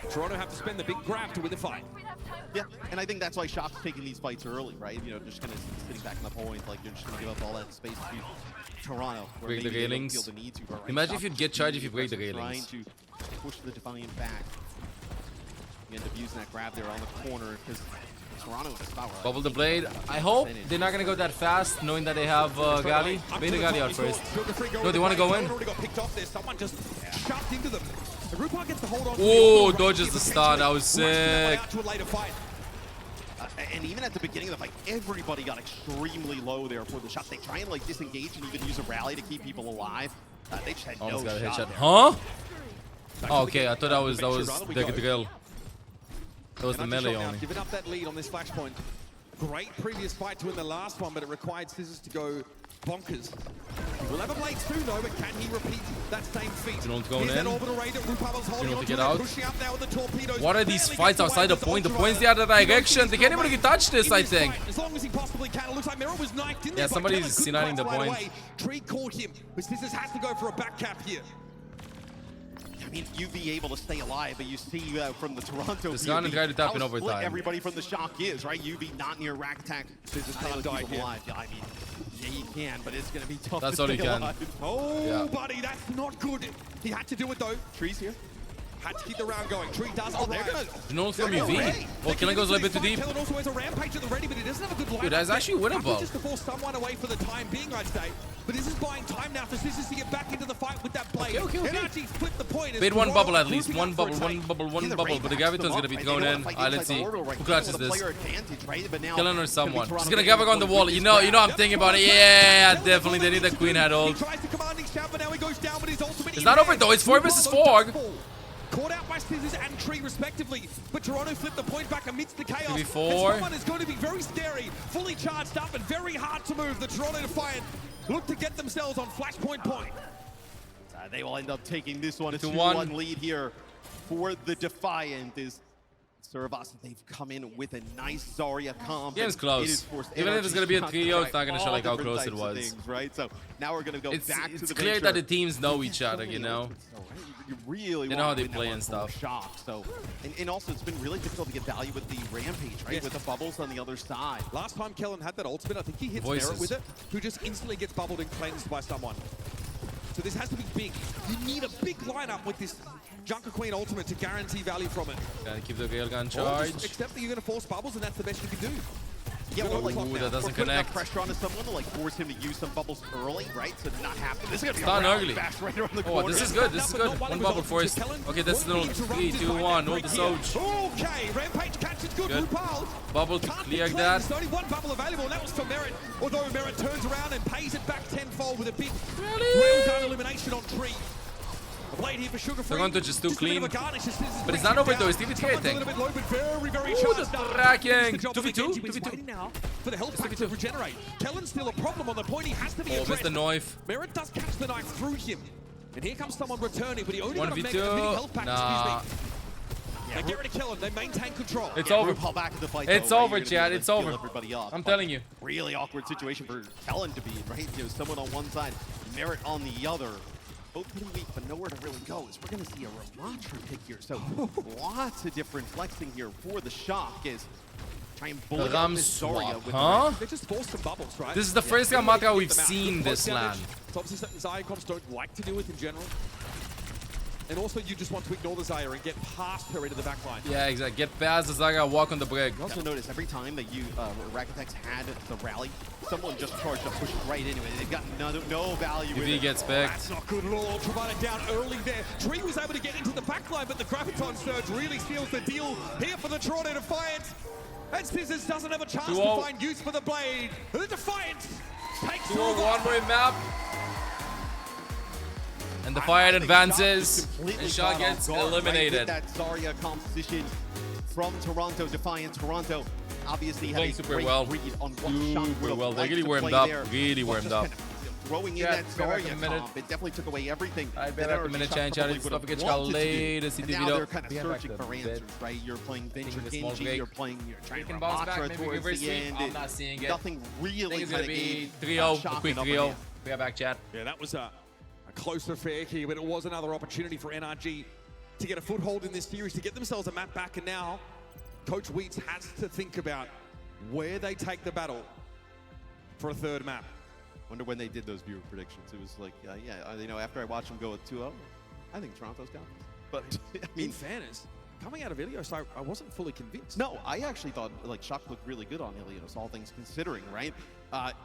Toronto have to spend the big grab to win the fight. Yeah, and I think that's why Shock's taking these fights early, right? You know, just kind of sitting back in the point, like you're just going to give up all that space to Toronto. Break the railings. Imagine if you'd get charged if you break the railings. Trying to push the Defiant back. You end up using that grab there on the corner because Toronto in a spot where Bubble the blade. I hope they're not gonna go that fast, knowing that they have Gali. Bait the Gali out first. No, they want to go in. Already got picked off there. Someone just shoved into them. RuPaul gets the hold on. Oh, dodges the stun. That was sick. To a later fight. And even at the beginning of the fight, everybody got extremely low there for the shot. They try and like disengage and even use a rally to keep people alive. They just had Almost no got a shot headshot. there. Huh? Oh, okay, I thought that was the drill. That was the melee only. Giving up that lead on this flashpoint. Great previous fight to win the last one, but it required Scissors to go bonkers. He will have a blade soon though, but can he repeat that same feat? Geno's going Here's in. that orbital ray that RuPaul's holding Geno's on to get to, out. pushing up now with the torpedoes. What are these Barely fights gets away outside the with point? The ultra point's the other rifle. direction. They can't even touch this, In I think. fight, as long as he possibly can. It looks like Merritt was knifed in there. Yeah, but somebody's Kellen couldn't C9ing the cross right point. away. Tree caught him, but Scissors has to go for a back cap here. I mean, UV able to stay alive, but you see from the Toronto Just gonna try to tap in how split overtime. everybody from the Shock is, right? UV not near rack attack. Scissors Not able can't to die keep him here. alive. Yeah, I mean, yeah, he can, but it's going to be tough That's to all he stay can. alive. Oh, Yeah. buddy, that's not good. He had to do it though. Trees here. Had to keep the round going. Tree does Oh, they're arrive. going to... Geno's from They're UV. ready. Oh, Killing goes a little bit too deep. Kellen also has a rampage at the ready, but he doesn't have a good line. Dude, that's actually winnable. Just to force someone away for the time being, I'd say. But this is buying time now for Scissors to get back into the fight with that blade. Okay. NRG split the point. Bait one bubble at least. Moving One up for a bubble, take. one Yeah, bubble. But the Graviton's gonna be thrown in. Let's see. Who clutches this? Killing or someone. He's gonna grab on the wall. You know I'm thinking about it. Yeah, definitely. They need a Queen head ult. He tries to commanding shout, but now he goes down with his ultimate. It's not over though. It's 4 versus 4. Caught out by Scissors and Tree respectively, but Toronto flipped the point back amidst the chaos. 3v4. This one is going to be very scary, fully charged up and very hard to move. The Toronto Defiant look to get themselves on flashpoint point. They will end up taking this one. A 2-1 2-1 lead here for the Defiant is Suravasa. They've come in with a nice Zarya comp. Game's close. Even if it's gonna be a trio, it's not gonna show like how close it was. Things, right? So now we're gonna go back to the It's clear that the teams know each other, you know. you really They know how want to they win play that and one for stuff. Shock. So, and also it's been really difficult to get value with the Rampage, right? Yes. With the bubbles on the other side. Last time Kellen had that ultimate, I think he hits Voices. Merit with it, who just instantly gets bubbled and cleansed by someone. So this has to be big. You need a big lineup with this Junker Queen ultimate to guarantee value from it. Gotta keep the railgun Or charge. just accept that you're going to force bubbles and that's the best you can do. Yeah, Good or like, old clock now. that doesn't or put enough connect. pressure onto someone to like force him to use some bubbles early, right? So to not happen. This is gonna be Stun a rally early. fast right around the Oh, corner. this is good. This is good. One bubble first. Okay, this is no 3, 2, 1. Hold the Soch. Okay, Rampage catches good. Good. RuPaul Bubble to can't be clear cleansed. that. There's only one bubble available, and that was for Merit. Although Merit turns around and pays it back tenfold with a big railgun elimination on Tree. A blade here for Sugar Free. Toronto just too clean. But But it's not over though, it's DVT, I think. A little bit low, but very, very Ooh, charged the up. tracking. Finish the job for 2v2, Genji, but he's 2v2. waiting now for the health pack to regenerate. Kellen's still a problem on the point. He has to be Oh, missed addressed. the knife. Merit does catch the knife through him. And here comes someone returning, but he only got a 1v2. mini health pack, Nah. excuse me. They get rid of Kellen, they maintain control. It's Yeah, over. RuPaul back in the fight, It's though, right? over, You're gonna be Chad. able to It's heal over. everybody up. I'm But telling you. really awkward situation for Kellen to be in, right? You know, someone on one side, Merit on the other. Both pretty weak, but nowhere to really go. Is we're going to see a Ramatra pick here. So lots of different flexing here for the Shock is try and bully out Ram this Zarya swap, with huh? They just forced some bubbles, right? This is the first Ramatra we've seen this LAN. It's obviously something Zarya comps don't like to deal with in general. And also, you just want to ignore the Zarya and get past her into the back line. Yeah, exactly. Get past the Zaga, walk on the brig. You also notice every time that you Rakitex had the rally, someone just charged up, pushed right into it. They've got no value If in he it. gets That's picked. not good at all. Travada down early there. Tree was able to get into the back line, but the Graviton Surge really seals the deal here for the Toronto Defiant. And Scissors doesn't have a chance to 2-0. find use for the blade. The Defiant takes 2 over. one-way map. And the Defiant advances. And Shaw gets eliminated. Right, with that Zarya composition from Toronto Defiant. Toronto obviously had Playing a super great well. read on what Shock would Super have well. They liked really to warmed play up. there. Really But warmed just up. kind of, throwing in Yeah, that be back in a Zarya minute. comp, it definitely took away everything. I'll be that back in a NRG minute, Shock Chan. probably It's would have not forget wanted to do. latest And in the now video. they're kind of Be back searching the for bit. answers, right? You're playing Venture Taking the small Genji, break. you're trying can bounce back, Ramatra maybe towards reverse the sweep. end. I'm not seeing it. Nothing I really think it's kind gonna of be gave 3-0. Shock A quick an upper 3-0. hand. We are back, chat. Yeah, that was a close affair here, but it was another opportunity for NRG to get a foothold in this series, to get themselves a map back, and now Coach Wheats has to think about where they take the battle for a third map. Wonder when they did those viewer predictions. It was like, you know, after I watched them go with 2-0, I think Toronto's down. But I mean, In fairness, coming out of Ilios, I wasn't fully convinced. no, I actually thought like Shock looked really good on Ilios, all things considering, right?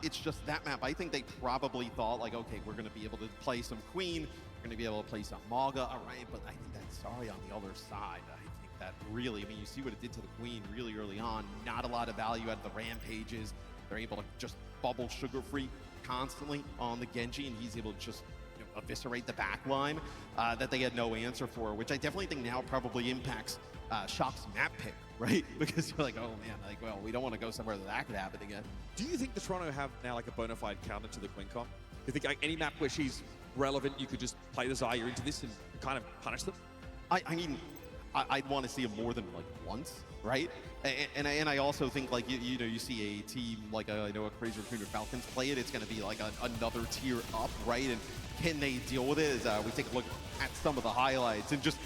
It's just that map. I think they probably thought like, okay, we're going to be able to play some Queen, we're going to be able to play some Maga, all right? But I think that's sorry on the other side. I think that really, I mean, you see what it did to the Queen really early on. Not a lot of value out of the Rampages. They're able to just bubble Sugar Free constantly on the Genji, and he's able to just eviscerate the back line that they had no answer for, which I definitely think now probably impacts Shock's map pick, right? Because you're like, oh man, like, well, we don't want to go somewhere that could happen again. Do you think the Toronto have now like a bona fide counter to the Queen comp? Do you think like any map where she's relevant, you could just play the Zarya into this and kind of punish them? I mean, I'd want to see him more than like once, right? And I also think like you know, you see a team like I know a Crazy Raccoon or Falcons play it, it's going to be like another tier up, right? And can they deal with it? As we take a look at some of the highlights and just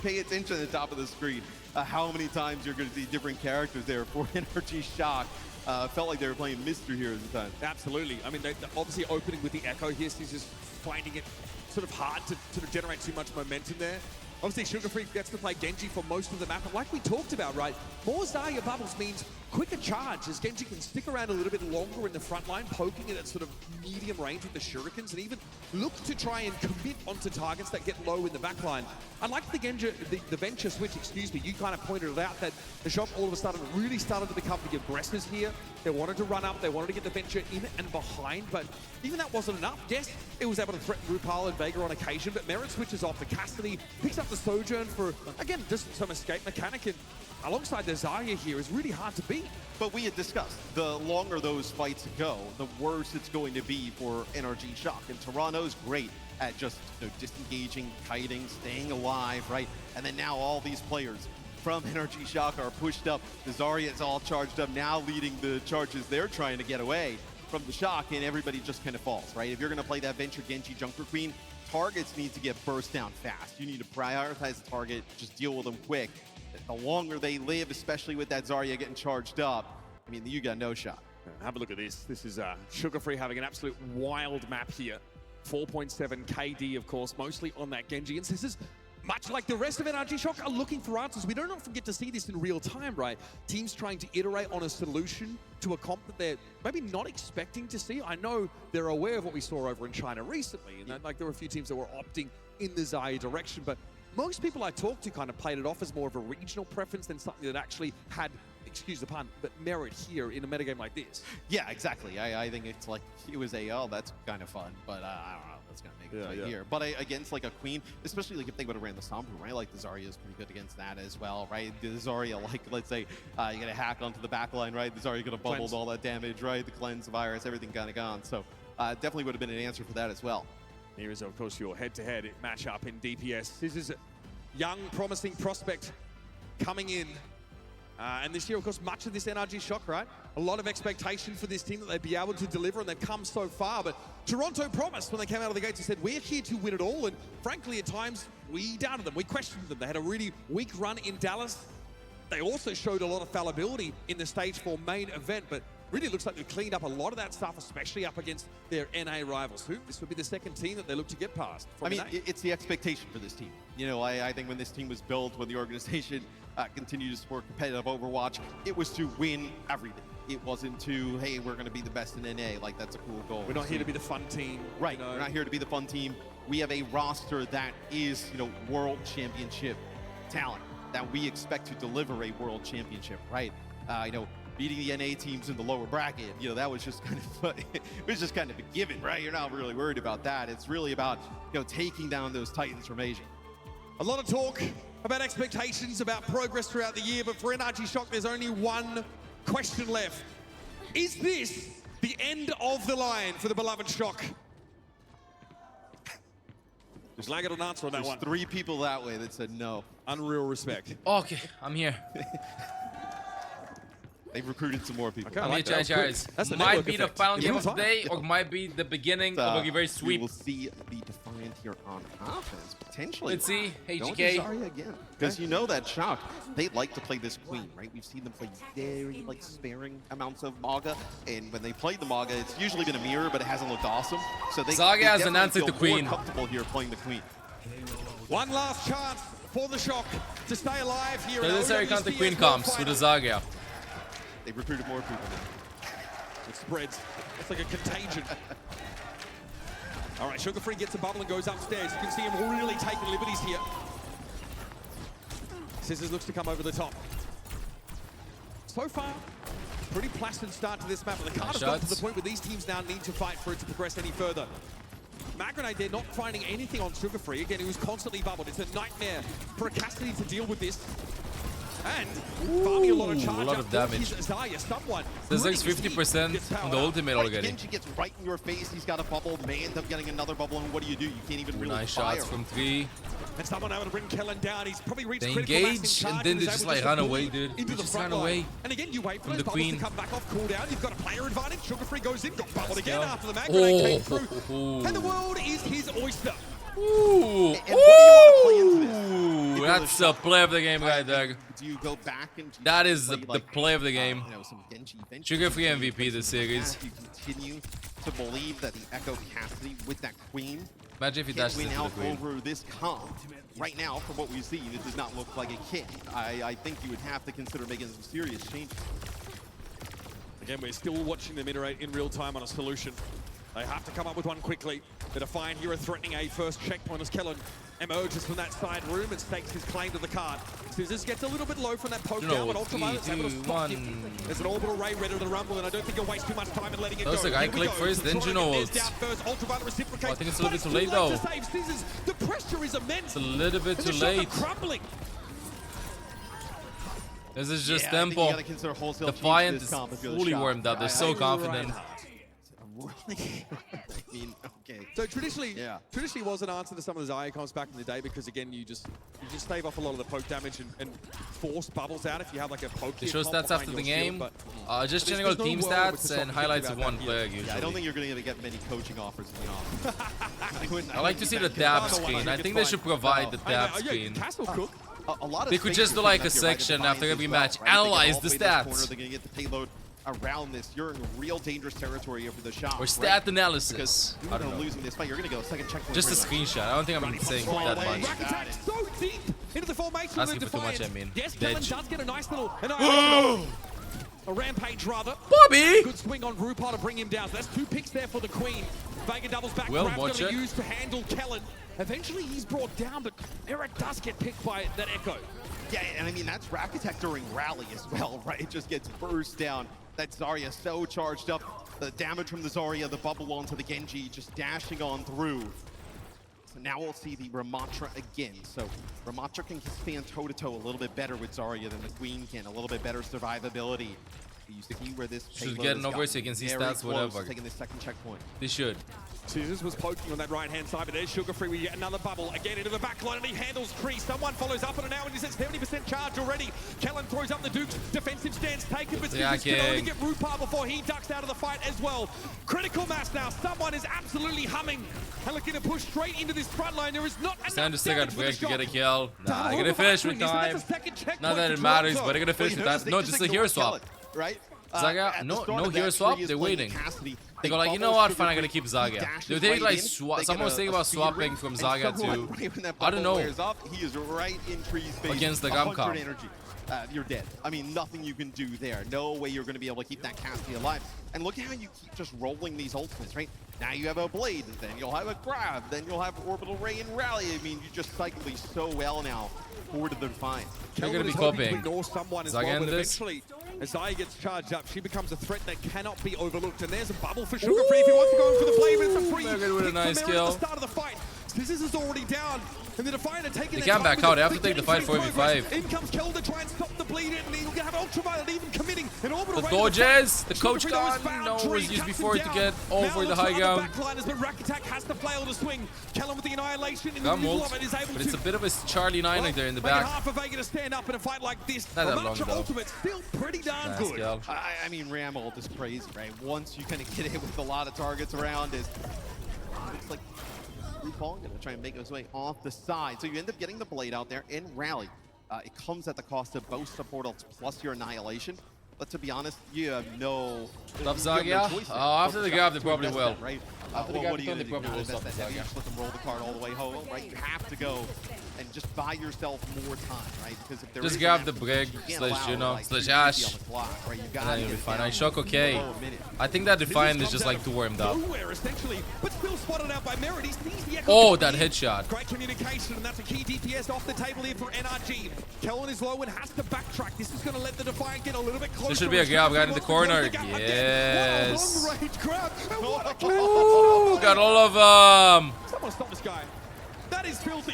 pay attention at the top of the screen, how many times you're going to see different characters there for NRG Shock. Felt like they were playing Mystery here at the time. Absolutely. I mean, they're obviously opening with the Echo here, so he's just finding it sort of hard to sort of generate too much momentum there. Obviously, Sugar Free gets to play Genji for most of the map, and like we talked about, right, more Zarya bubbles means quicker charge, as Genji can stick around a little bit longer in the front line, poking it at sort of medium range with the shurikens, and even look to try and commit onto targets that get low in the back line. Unlike the Venture switch, excuse me, you kind of pointed it out that the Shock all of a sudden really started to become the aggressors here. They wanted to run up, they wanted to get the Venture in and behind, but even that wasn't enough. Yes, it was able to threaten RuPaul and Vega on occasion, but Merit switches off the Cassidy, picks up the Sojourn for, again, just some escape mechanic, and alongside the Zarya here is really hard to beat. But we had discussed, the longer those fights go, the worse it's going to be for NRG Shock. And Toronto's great at just disengaging, kiting, staying alive, right? And then now all these players from NRG Shock are pushed up. The Zarya is all charged up, now leading the charges they're trying to get away from the Shock, and everybody just kind of falls, right? If you're going to play that Venture Genji Junker Queen, targets need to get burst down fast. You need to prioritize the target, just deal with them quick. The longer they live, especially with that Zarya getting charged up, I mean, you got no shot. Have a look at this. This is Sugar Free having an absolute wild map here. 4.7 KD, of course, mostly on that Genji. And this is much like the rest of NRG Shock are looking for answers. We don't often get to see this in real time, right? Teams trying to iterate on a solution to a comp that they're maybe not expecting to see. I know they're aware of what we saw over in China recently, and like there were a few teams that were opting in the Zarya direction, but most people I talked to kind of played it off as more of a regional preference than something that actually had, excuse the pun, but merit here in a metagame like this. Yeah, exactly. I think it's like, it was oh, that's kind of fun, but I don't know. That's gonna make it right here. But against like a Queen, especially like if they would have ran the Sombra, right? Like the Zarya is pretty good against that as well, right? The Zarya, like let's say you get a hack onto the back line, right? The Zarya gonna bubble all that damage, right? The cleanse, virus, everything kind of gone. So definitely would have been an answer for that as well. Here is, of course, your head-to-head matchup in DPS. This is a young, promising prospect coming in. And this year, of course, much of this NRG Shock, right? A lot of expectation for this team that they'd be able to deliver, and they've come so far. But Toronto promised when they came out of the gates and said, we're here to win it all. And frankly, at times, we doubted them. We questioned them. They had a really weak run in Dallas. They also showed a lot of fallibility in the Stage 4 main event, but really looks like they've cleaned up a lot of that stuff, especially up against their NA rivals. This would be the second team that they look to get past. I mean, it's the expectation for this team. You know, I think when this team was built, when the organization continued to support competitive Overwatch, it was to win everything. It wasn't to, hey, we're going to be the best in NA. Like, that's a cool goal. We're not here to be the fun team. Right, we're not here to be the fun team. We have a roster that is, you know, world championship talent that we expect to deliver a world championship, right? You know, beating the NA teams in the lower bracket, you know, that was just kind of, it was just kind of a given, right? You're not really worried about that. It's really about, you know, taking down those Titans from Asia. A lot of talk about expectations, about progress throughout the year, but for NRG Shock, there's only one question left. Is this the end of the line for the beloved Shock? Just like an answer on that one. 3 people that way that said no. Unreal respect. Okay, I'm here. They've recruited some more people. I'm here, guys. Might be the final game of the day, or might be the beginning of a very sweep. We'll see the Defiant here on offense, potentially. Let's see, HGK. Again, because you know that Shock, they like to play this Queen, right? We've seen them play very, like, sparing amounts of Maga, and when they play the Maga, it's usually been a mirror, but it hasn't looked awesome. So they has announced the Queen. More comfortable here playing the Queen. One last chance for the Shock to stay alive here. So this is how you count the Queen comps with the Zarya. They've recruited more people now. It spreads. It's like a contagion. All right, Sugar Free gets a bubble and goes upstairs. You can see him really taking liberties here. Scissors looks to come over the top. So far, pretty placid start to this map, but the card has got to the point where these teams now need to fight for it to progress any further. Mag Grenade, they're not finding anything on Sugar Free. Again, he was constantly bubbled. It's a nightmare for a Cassidy to deal with this. And farming a lot of charge, a lot of damage. There's like 50% on the ultimate already. Genji gets right in your face. He's got a bubble. May end up getting another bubble, and what do? You can't even really nice fire. shots from 3. And someone able to bring Kellen down. He's probably reached they critical engage, and then they just like run away, dude. They just run away. And again, you wait for those the bubbles Queen. to come back off cooldown. You've got a player advantage. Sugar Free goes in, got bubbled again after the Mag Grenade came through. And the world is his oyster. Ooh, and what do you want to play into this? That's the play of the game right there. Do you go back and that is the play of the game. You know, some Genji Sugar Free MVP this series. You continue to believe that the Echo Cassidy with that Queen Imagine if he can dashes win into the out Queen. over this comp. Right now, from what we see, this does not look like a kick. I think you would have to consider making some serious changes. Again, we're still watching them iterate in real time on a solution. They have to come up with one quickly. The Defiant here are threatening a first checkpoint as Kellen emerges from that side room and stakes his claim to the card. Scissors gets a little bit low from that poke down, but Ultraviolet's able to spot him. There's an orbital ray ready to rumble, and I don't think he'll waste too much time in letting it go. The guy click first, then Juno ults. Ultraviolet reciprocates. I think it's a little bit too late though. The pressure is immense. It's a little bit too late. Crumbling. This is just I tempo. think you gotta consider wholesale Defiant change is to this comp if you're the fully Shock. warmed up. They're so confident. I mean, okay. So traditionally was an answer to some of the Zarya comps back in the day, because again, you just stave off a lot of the poke damage and force bubbles out if you have like a poke. They show stats after the game. Just checking out team stats and highlights of one player usually. Yeah, I don't think you're going to get many coaching offers in the office. I like to see the dab screen. I think they should provide the dab screen. Castle Cook. A lot of They could just do like a section after every match. Analyze the stats. They're going to get the payload around this. You're in real dangerous territory over the shot. Or stat analysis. I don't know. Losing this fight, you're going to go second checkpoint. Just a screenshot. I don't think I'm saying that much. Rack attack so deep into the formation. Asking for too much, I mean. Yes, Kellen Dead. does get a nice little a rampage rather. Bobby! Good swing on RuPaul to bring him down. So that's 2 picks there for the Queen. Vega doubles back. Well, Grab's watch going to it. use to handle Kellen. Eventually he's brought down, but Era does get picked by that Echo. Yeah, and I mean, that's Rack Attack during Rally as well, right? It just gets burst down. That Zarya so charged up. The damage from the Zarya, the bubble onto the Genji, just dashing on through. So now we'll see the Ramatra again. So Ramatra can stand toe-to-toe a little bit better with Zarya than the Queen can. A little bit better survivability. You see where this Should get an over so you can see stats, whatever. Taking this second checkpoint. They should. Scissors was poking on that right-hand side, but there's Sugar Free. We get another bubble again into the back line, and he handles Kree. Someone follows up on it now, and he's at 70% charge already. Kellen throws up the Dukes. Defensive stance taken, but Scissors can only get Rupar before he ducks out of the fight as well. Critical mass now. Someone is absolutely humming and looking to push straight into this front line. There is not enough Stand to stick out damage for break the to get a shot. kill. Nah, they're gonna finish with time. Not that it matters, but they're gonna finish with time. No, just a hero swap. Right? Zaga, no hero swap, they're waiting. They go like, you know what, fine, I'm gonna keep Zaga. They think like, someone was thinking about swapping from Zaga to, I don't know, he is right in Tree's face. against the 100 Gamcom. energy. You're dead. I mean, nothing you can do there. No way you're gonna be able to keep that Cassidy alive. And look at how you keep just rolling these ultimates, right? Now you have a Blade, then you'll have a Grab, then you'll have Orbital Ray and Rally. I mean, you just cycle these so well now for the Defiant. They're gonna be copying. Zaga in this. As Zaya gets charged up, she becomes a threat that cannot be overlooked. And there's a bubble for Sugar Free if he wants to go in for the flavor. It's a free Megan with a nice kill. at the start of the fight. Scissors is already down, and the Defiant are taking They can't back out. They have to take the fight 4v5. In comes Kel to try and stop the bleed, and he'll have Ultraviolet even committing an orbital. The dodges, the coach gun, no, was used before to get over the high ground. But Rack Attack has to flail to swing. Kellen with the annihilation in the Gun middle ult, of it is able but to. it's a bit of a Charlie 9 there in the back. Hard for Vega to stand up in a fight like this. Not that long, Ramatra though. ultimate still pretty darn Nice good. kill. I mean, Ram ult is crazy, right? Once you kind of get hit with a lot of targets around, it's like RuPaul gonna try and make his way off the side. So you end up getting the Blade out there in Rally. It comes at the cost of both support ults plus your annihilation. But to be honest, you have no. Stop Zaga? After the grab, they probably will. Right? After the What grab, are you they gonna do? probably will Not stop invest that heavy, Zaga. just let them roll the card all the way home, right? You have to go and just buy yourself more time, right? Because if there Just is grab an the absolute- brig, you can't slash allow, Juno, like, slash 250 Ash. on the clock, right? You And gotta then you'll be get fine. down I shock okay. below a minute. I think that Defiant is Scissors just comes like out too warmed of up. nowhere, essentially, but still spotted out by Merit. He sees the Echo Oh, coming that in. headshot. Great communication, and that's a key DPS off the table here for NRG. Kellen is low and has to backtrack. This is going to let the Defiant get a little bit closer. There should be a grab right in the corner. Yes. Yes. Long range grab. And what a catch. Ooh, got all of them. Someone stop this guy. That is filthy.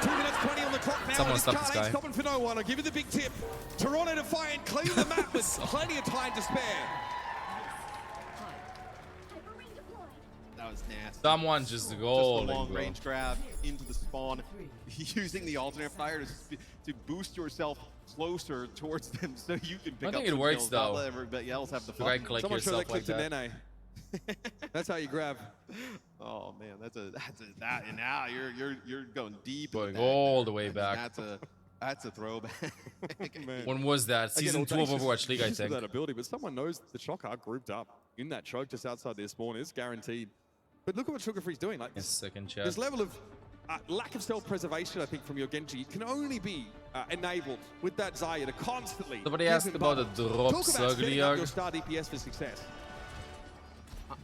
2 minutes 20 on the clock now. Someone and stop car this ain't guy. stopping for no one. I'll give you the big tip. Toronto Defiant clean the map with plenty of time to spare. That was nasty. Someone just Just a goal. long range grab into the spawn, using the alternate fire to boost yourself closer towards them so you can pick I up think it some works, kills, not though. let everybody else have the fun. Right click Someone show yourself that like clip to that. Nene. That's how you grab. Oh man, that and now you're going deep. into Going that. all the way I mean, back. That's a throwback. Man. When was that? Season 2 of Overwatch League, I think. That ability, but someone knows the Shock are grouped up in that choke just outside their spawn is guaranteed. But look at what Sugar Free's doing. Like Yes, second chat. this level of lack of self-preservation, I think, from your Genji can only be enabled with that Zarya to constantly. Somebody give asked him about the bubbles. drops Talk about setting up earlier. your star DPS for success.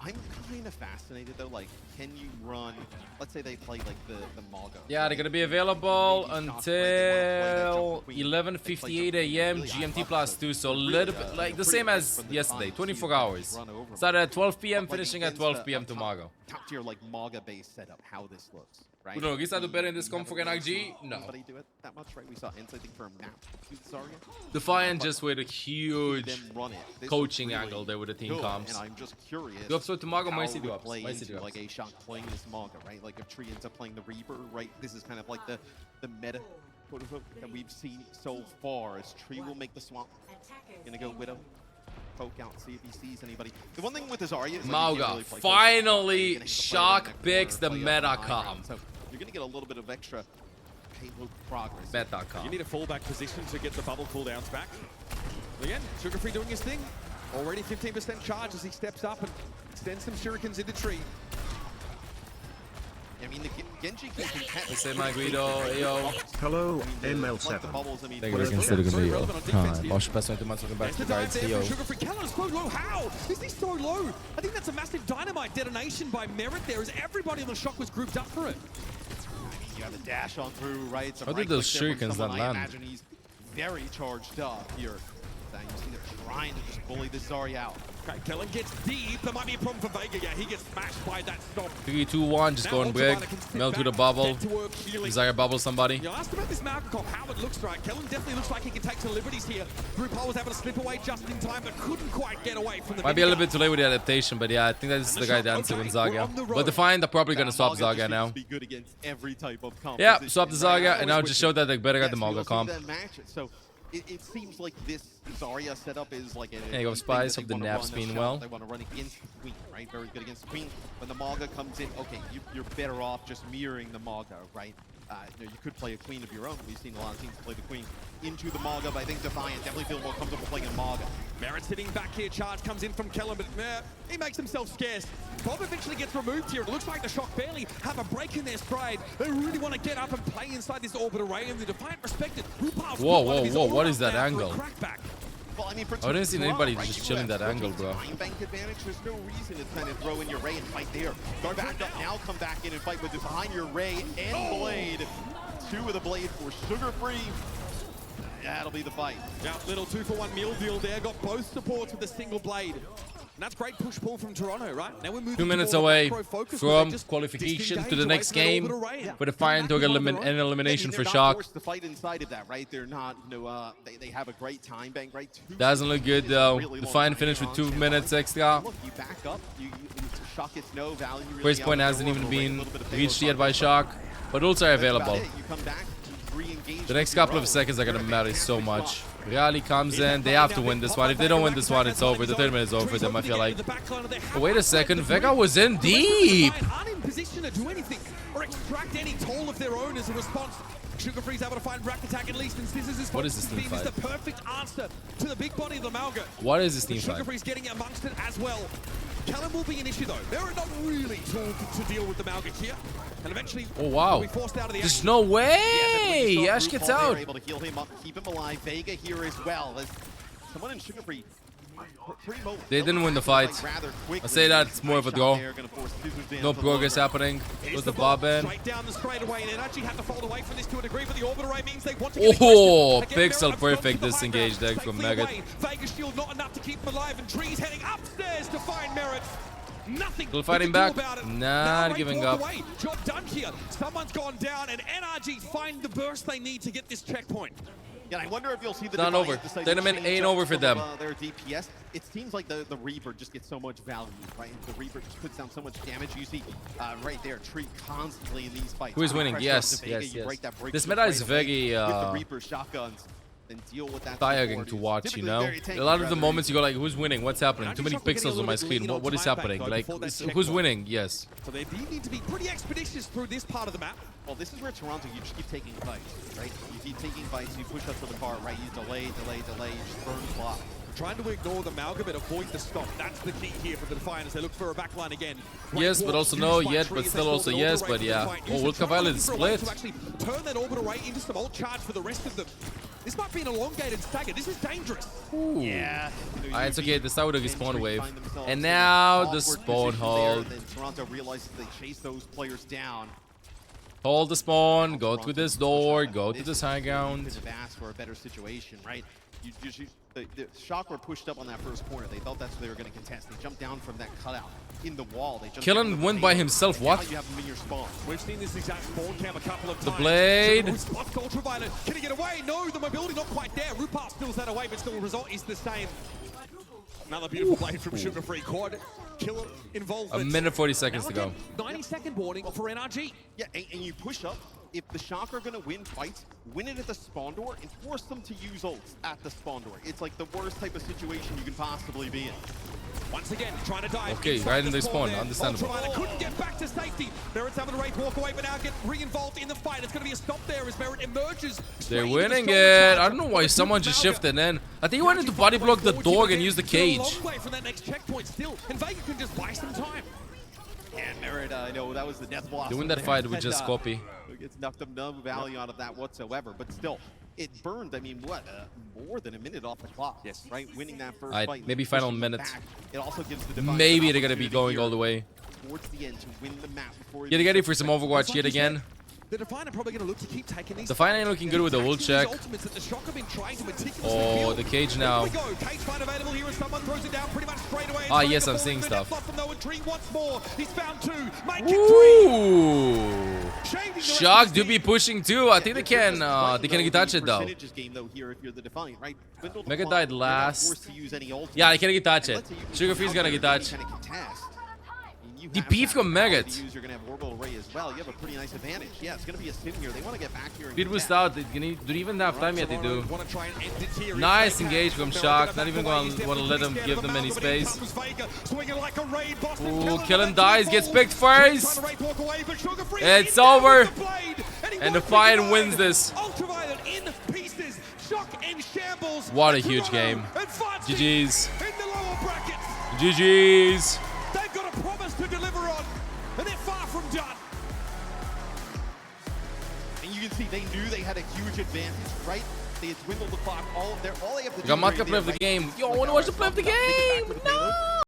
I'm kind of fascinated though. Like, can you run? Let's say they play like the Mago. Yeah, they're gonna be available until 11:58 a.m. GMT +2, so a little bit like the same as yesterday, 24 hours. Started at 12 p.m., finishing at 12 p.m. tomorrow. Top tier like Maga based setup. How this looks, right? Bruno, is that better in this comp for NRG? No. Nobody do it that much, right? We saw Insight for him now. Zarya. Defiant just with a See huge them run it. This coaching looks really angle there with the team good, comps. And I'm just curious. Drops with Tomago, how Mercy it would drops. play Mercy into, drops. like a Shock playing this Maga, right? Like if Tree ends up playing the Reaper, right? This is kind of like the meta, quote unquote, that we've seen so far. As Tree will make the swap. Gonna go Widow. poke out, see if he sees anybody. The one thing with his Zarya is Mauga finally shock picks the meta comp. So you're going to get a little bit of extra payload progress. Meta comp. You need a fallback position to get the bubble cooldowns back. Again, Sugar Free doing his thing. Already 15% charge as he steps up and extends some shurikens in the tree. I mean, the Genji can contest. I say my Guido, yo. Hello, mL7. Thank you for considering me, yo. Acho que passou mais um back to guards here, yo. Sugar Free Kellen's so low. How is he so low? I think that's a massive dynamite detonation by Merit there, as everybody on the shock was grouped up for it. You have a dash on through, right? How did those shurikens not land? I imagine he's very charged up here. You see they're trying to just bully this Zarya out. Okay, Kellen gets deep. There might be a problem for Vega. Yeah, he gets smashed by that stomp. 3, 2, 1, just going big. Melt to the bubble. Desire bubble somebody. You asked about this Malcolm comp, how it looks right. Kellen definitely looks like he can take some liberties here. RuPaul was able to slip away just in time, but couldn't quite get away from the Might be a little bit too late with the adaptation, but yeah, I think that's the guy dancing with Zarya. But Defiant, they're probably going to swap Zarya now. Yeah, swap the Zarya, and now just show that they're better at the Mauga comp. So it seems like this Zarya setup is like There you go, Spice. Hope the nap's being well. They want to run against the Queen, right? Very good against the Queen. When the Mauga comes in, okay, you're better off just mirroring the Mauga, right? You could play a Queen of your own. We've seen a lot of teams play the Queen into the Mauga, but I think Defiant definitely feel more comfortable playing a Mauga. Merit sitting back here. Charge comes in from Kellen, but he makes himself scarce. Bob eventually gets removed here. It looks like the shock barely have a break in their stride. They really want to get up and play inside this orbit array, and the Defiant respected. Whoa, what is that angle? Well, I mean, for I didn't see anybody right? just chilling that angle, bro. Time bank advantage, there's no reason to kind of throw in your Ray and fight there. Go back up now, come back in and fight with this behind your Ray and Blade. 2 with a Blade for Sugar Free. That'll be the fight. Yeah, little 2-for-1 meal deal there. Got both supports with a single Blade. And that's great push-pull from Toronto, right? Now we're moving 2 minutes away from qualification to the next game, for Defiant to get an elimination for Shock. Forced to fight inside of that, right? They're not, they have a great time bank, right? Doesn't look good though. Defiant finished with 2 minutes extra. Look, you back up, Shock gets no value. First point hasn't even been reached yet by Shock, but ults are available. You come back, The next couple of seconds are gonna matter so much. Rally comes in, they have to win this one. If they don't win this one, it's over. The 30 minutes is over for them, I feel like. But wait a second, Vega was in deep! Aren't in position to do anything or extract any toll of their own as a response. Sugar Free's able to find Rack Attack at least, and Scissors is what is this team fight? Is the perfect answer to the big body of the Mauga. What is this team fight? Sugar Free's getting amongst it as well. Kellen will be an issue though. They're not really tooled to deal with the Mauga here. And eventually, oh wow, be forced out of the there's no way! Ash gets out. Able to heal him up, keep him alive. Vega here as well. As someone in Sugar Free. They didn't win the fight. I say that it's more of a draw. No progress happening. With the bob in. Straight down the straightaway, and NRG have to fold away from this to a degree, but the orbit array means they want to oh, pixel perfect disengage there from Merit. Vegas shield not enough to keep him alive, and Tree's heading upstairs to find Merit. Nothing. Still fighting back. Not giving up. Job done here. Someone's gone down, and NRG find the burst they need to get this checkpoint. Yeah, I wonder if you'll see the not over. Tournament ain't over for them. Their DPS. It seems like the Reaper just gets so much value, right? The Reaper just puts down so much damage. You see right there, Tree constantly in these fights. Who is winning? Yes. This meta is very the Reaper shotguns. Deal with that tiring to watch, you know. A lot of the moments you go like, who's winning? What's happening? Too many pixels on my screen. What is happening? Like, who's winning? Yes. So they need to be pretty expeditious through this part of the map. Well, this is where Toronto, you just keep taking fights, right? You keep taking fights, you push up to the car, right? You delay, you just burn the clock. Trying to ignore the Malcolm and avoid the stop. That's the key here for the Defiant as they look for a backline again. Yes, but also no, yet, but still also yes, but yeah. Oh, World Cup Island is split. To actually turn that orbit array into some ult charge for the rest of them. This might be an elongated stagger. This is dangerous. Ooh. Yeah. It's okay. This time with the respawn wave. And now the spawn hold. Toronto realizes they chase those players down. Hold the spawn. Go through this door. Go to this high ground. Could have asked for a better situation, right? The Shock were pushed up on that first corner. They thought that's what they were going to contest. They jumped down from that cutout in the wall. They jumped Killen went by himself. What? Now you have him in your spawn. We've seen this exact spawn cam a couple of times. The blade. Ultraviolet. Can he get away? No, the mobility not quite there. RuPaul steals that away, but still the result is the same. Another beautiful blade from Sugar Free. Quad killer involvement. A minute 40 seconds to go. 90-second warning for NRG. Yeah, and you push up. if the Shock are going to win fights, win it at the spawn door and force them to use ults at the spawn door. It's like the worst type of situation you can possibly be in. Once again, trying to dive. Okay, inside right in the the spawn, there. understandable. Ultraviolet couldn't get back to safety. Merritt's having to Wraith walk away, but now get re-involved in the fight. It's going to be a stop there as Merritt emerges. They're winning it. I don't know why someone just shifted in. I think he wanted to body block the dog and use the cage. A long way from that next checkpoint still, and Vega can just buy some time. And Merritt, I know that was the death blossom. Doing that there. fight with And, just copy. It's knocked no value out of that whatsoever, but still, it burned, I mean, what, more than a minute off the clock. Yes. Right? Winning that first Alright, fight. maybe final pushing them minutes. back. It also gives the Defiant Maybe an they're gonna be opportunity going here all the way. towards the end to win the map before Get ready for some Overwatch yet again. The Defiant are probably going to look to keep taking these. Defiant ain't looking good with the ult check. Oh, the cage now. Cage fight available here as someone throws it down pretty much straight away. Ah, yes, I'm seeing stuff. He's found two. Make it three. Ooh. Shock do be pushing too. I think they can touch it though. Mega died last. Yeah, they can touch it. Sugar Free's gonna get touched. The beef from Megat. You're gonna have orbital array as well. You have a pretty nice advantage. Yeah, it's gonna be a sim here. They want to get back here. Speed boost out. Do they even have time yet? They do. Nice engage from Shock. Not even going to want to let him give them any space. Ooh, Killen dies. Gets picked first. It's over. And Defiant wins this. What a huge game. GG's. GG's. They've got a promise to deliver on, and they're far from done. And you can see they knew they had a huge advantage, right? They had dwindled the clock. All they have to do. Got Matka play of the game. Yo, I want to watch the play of the game. No.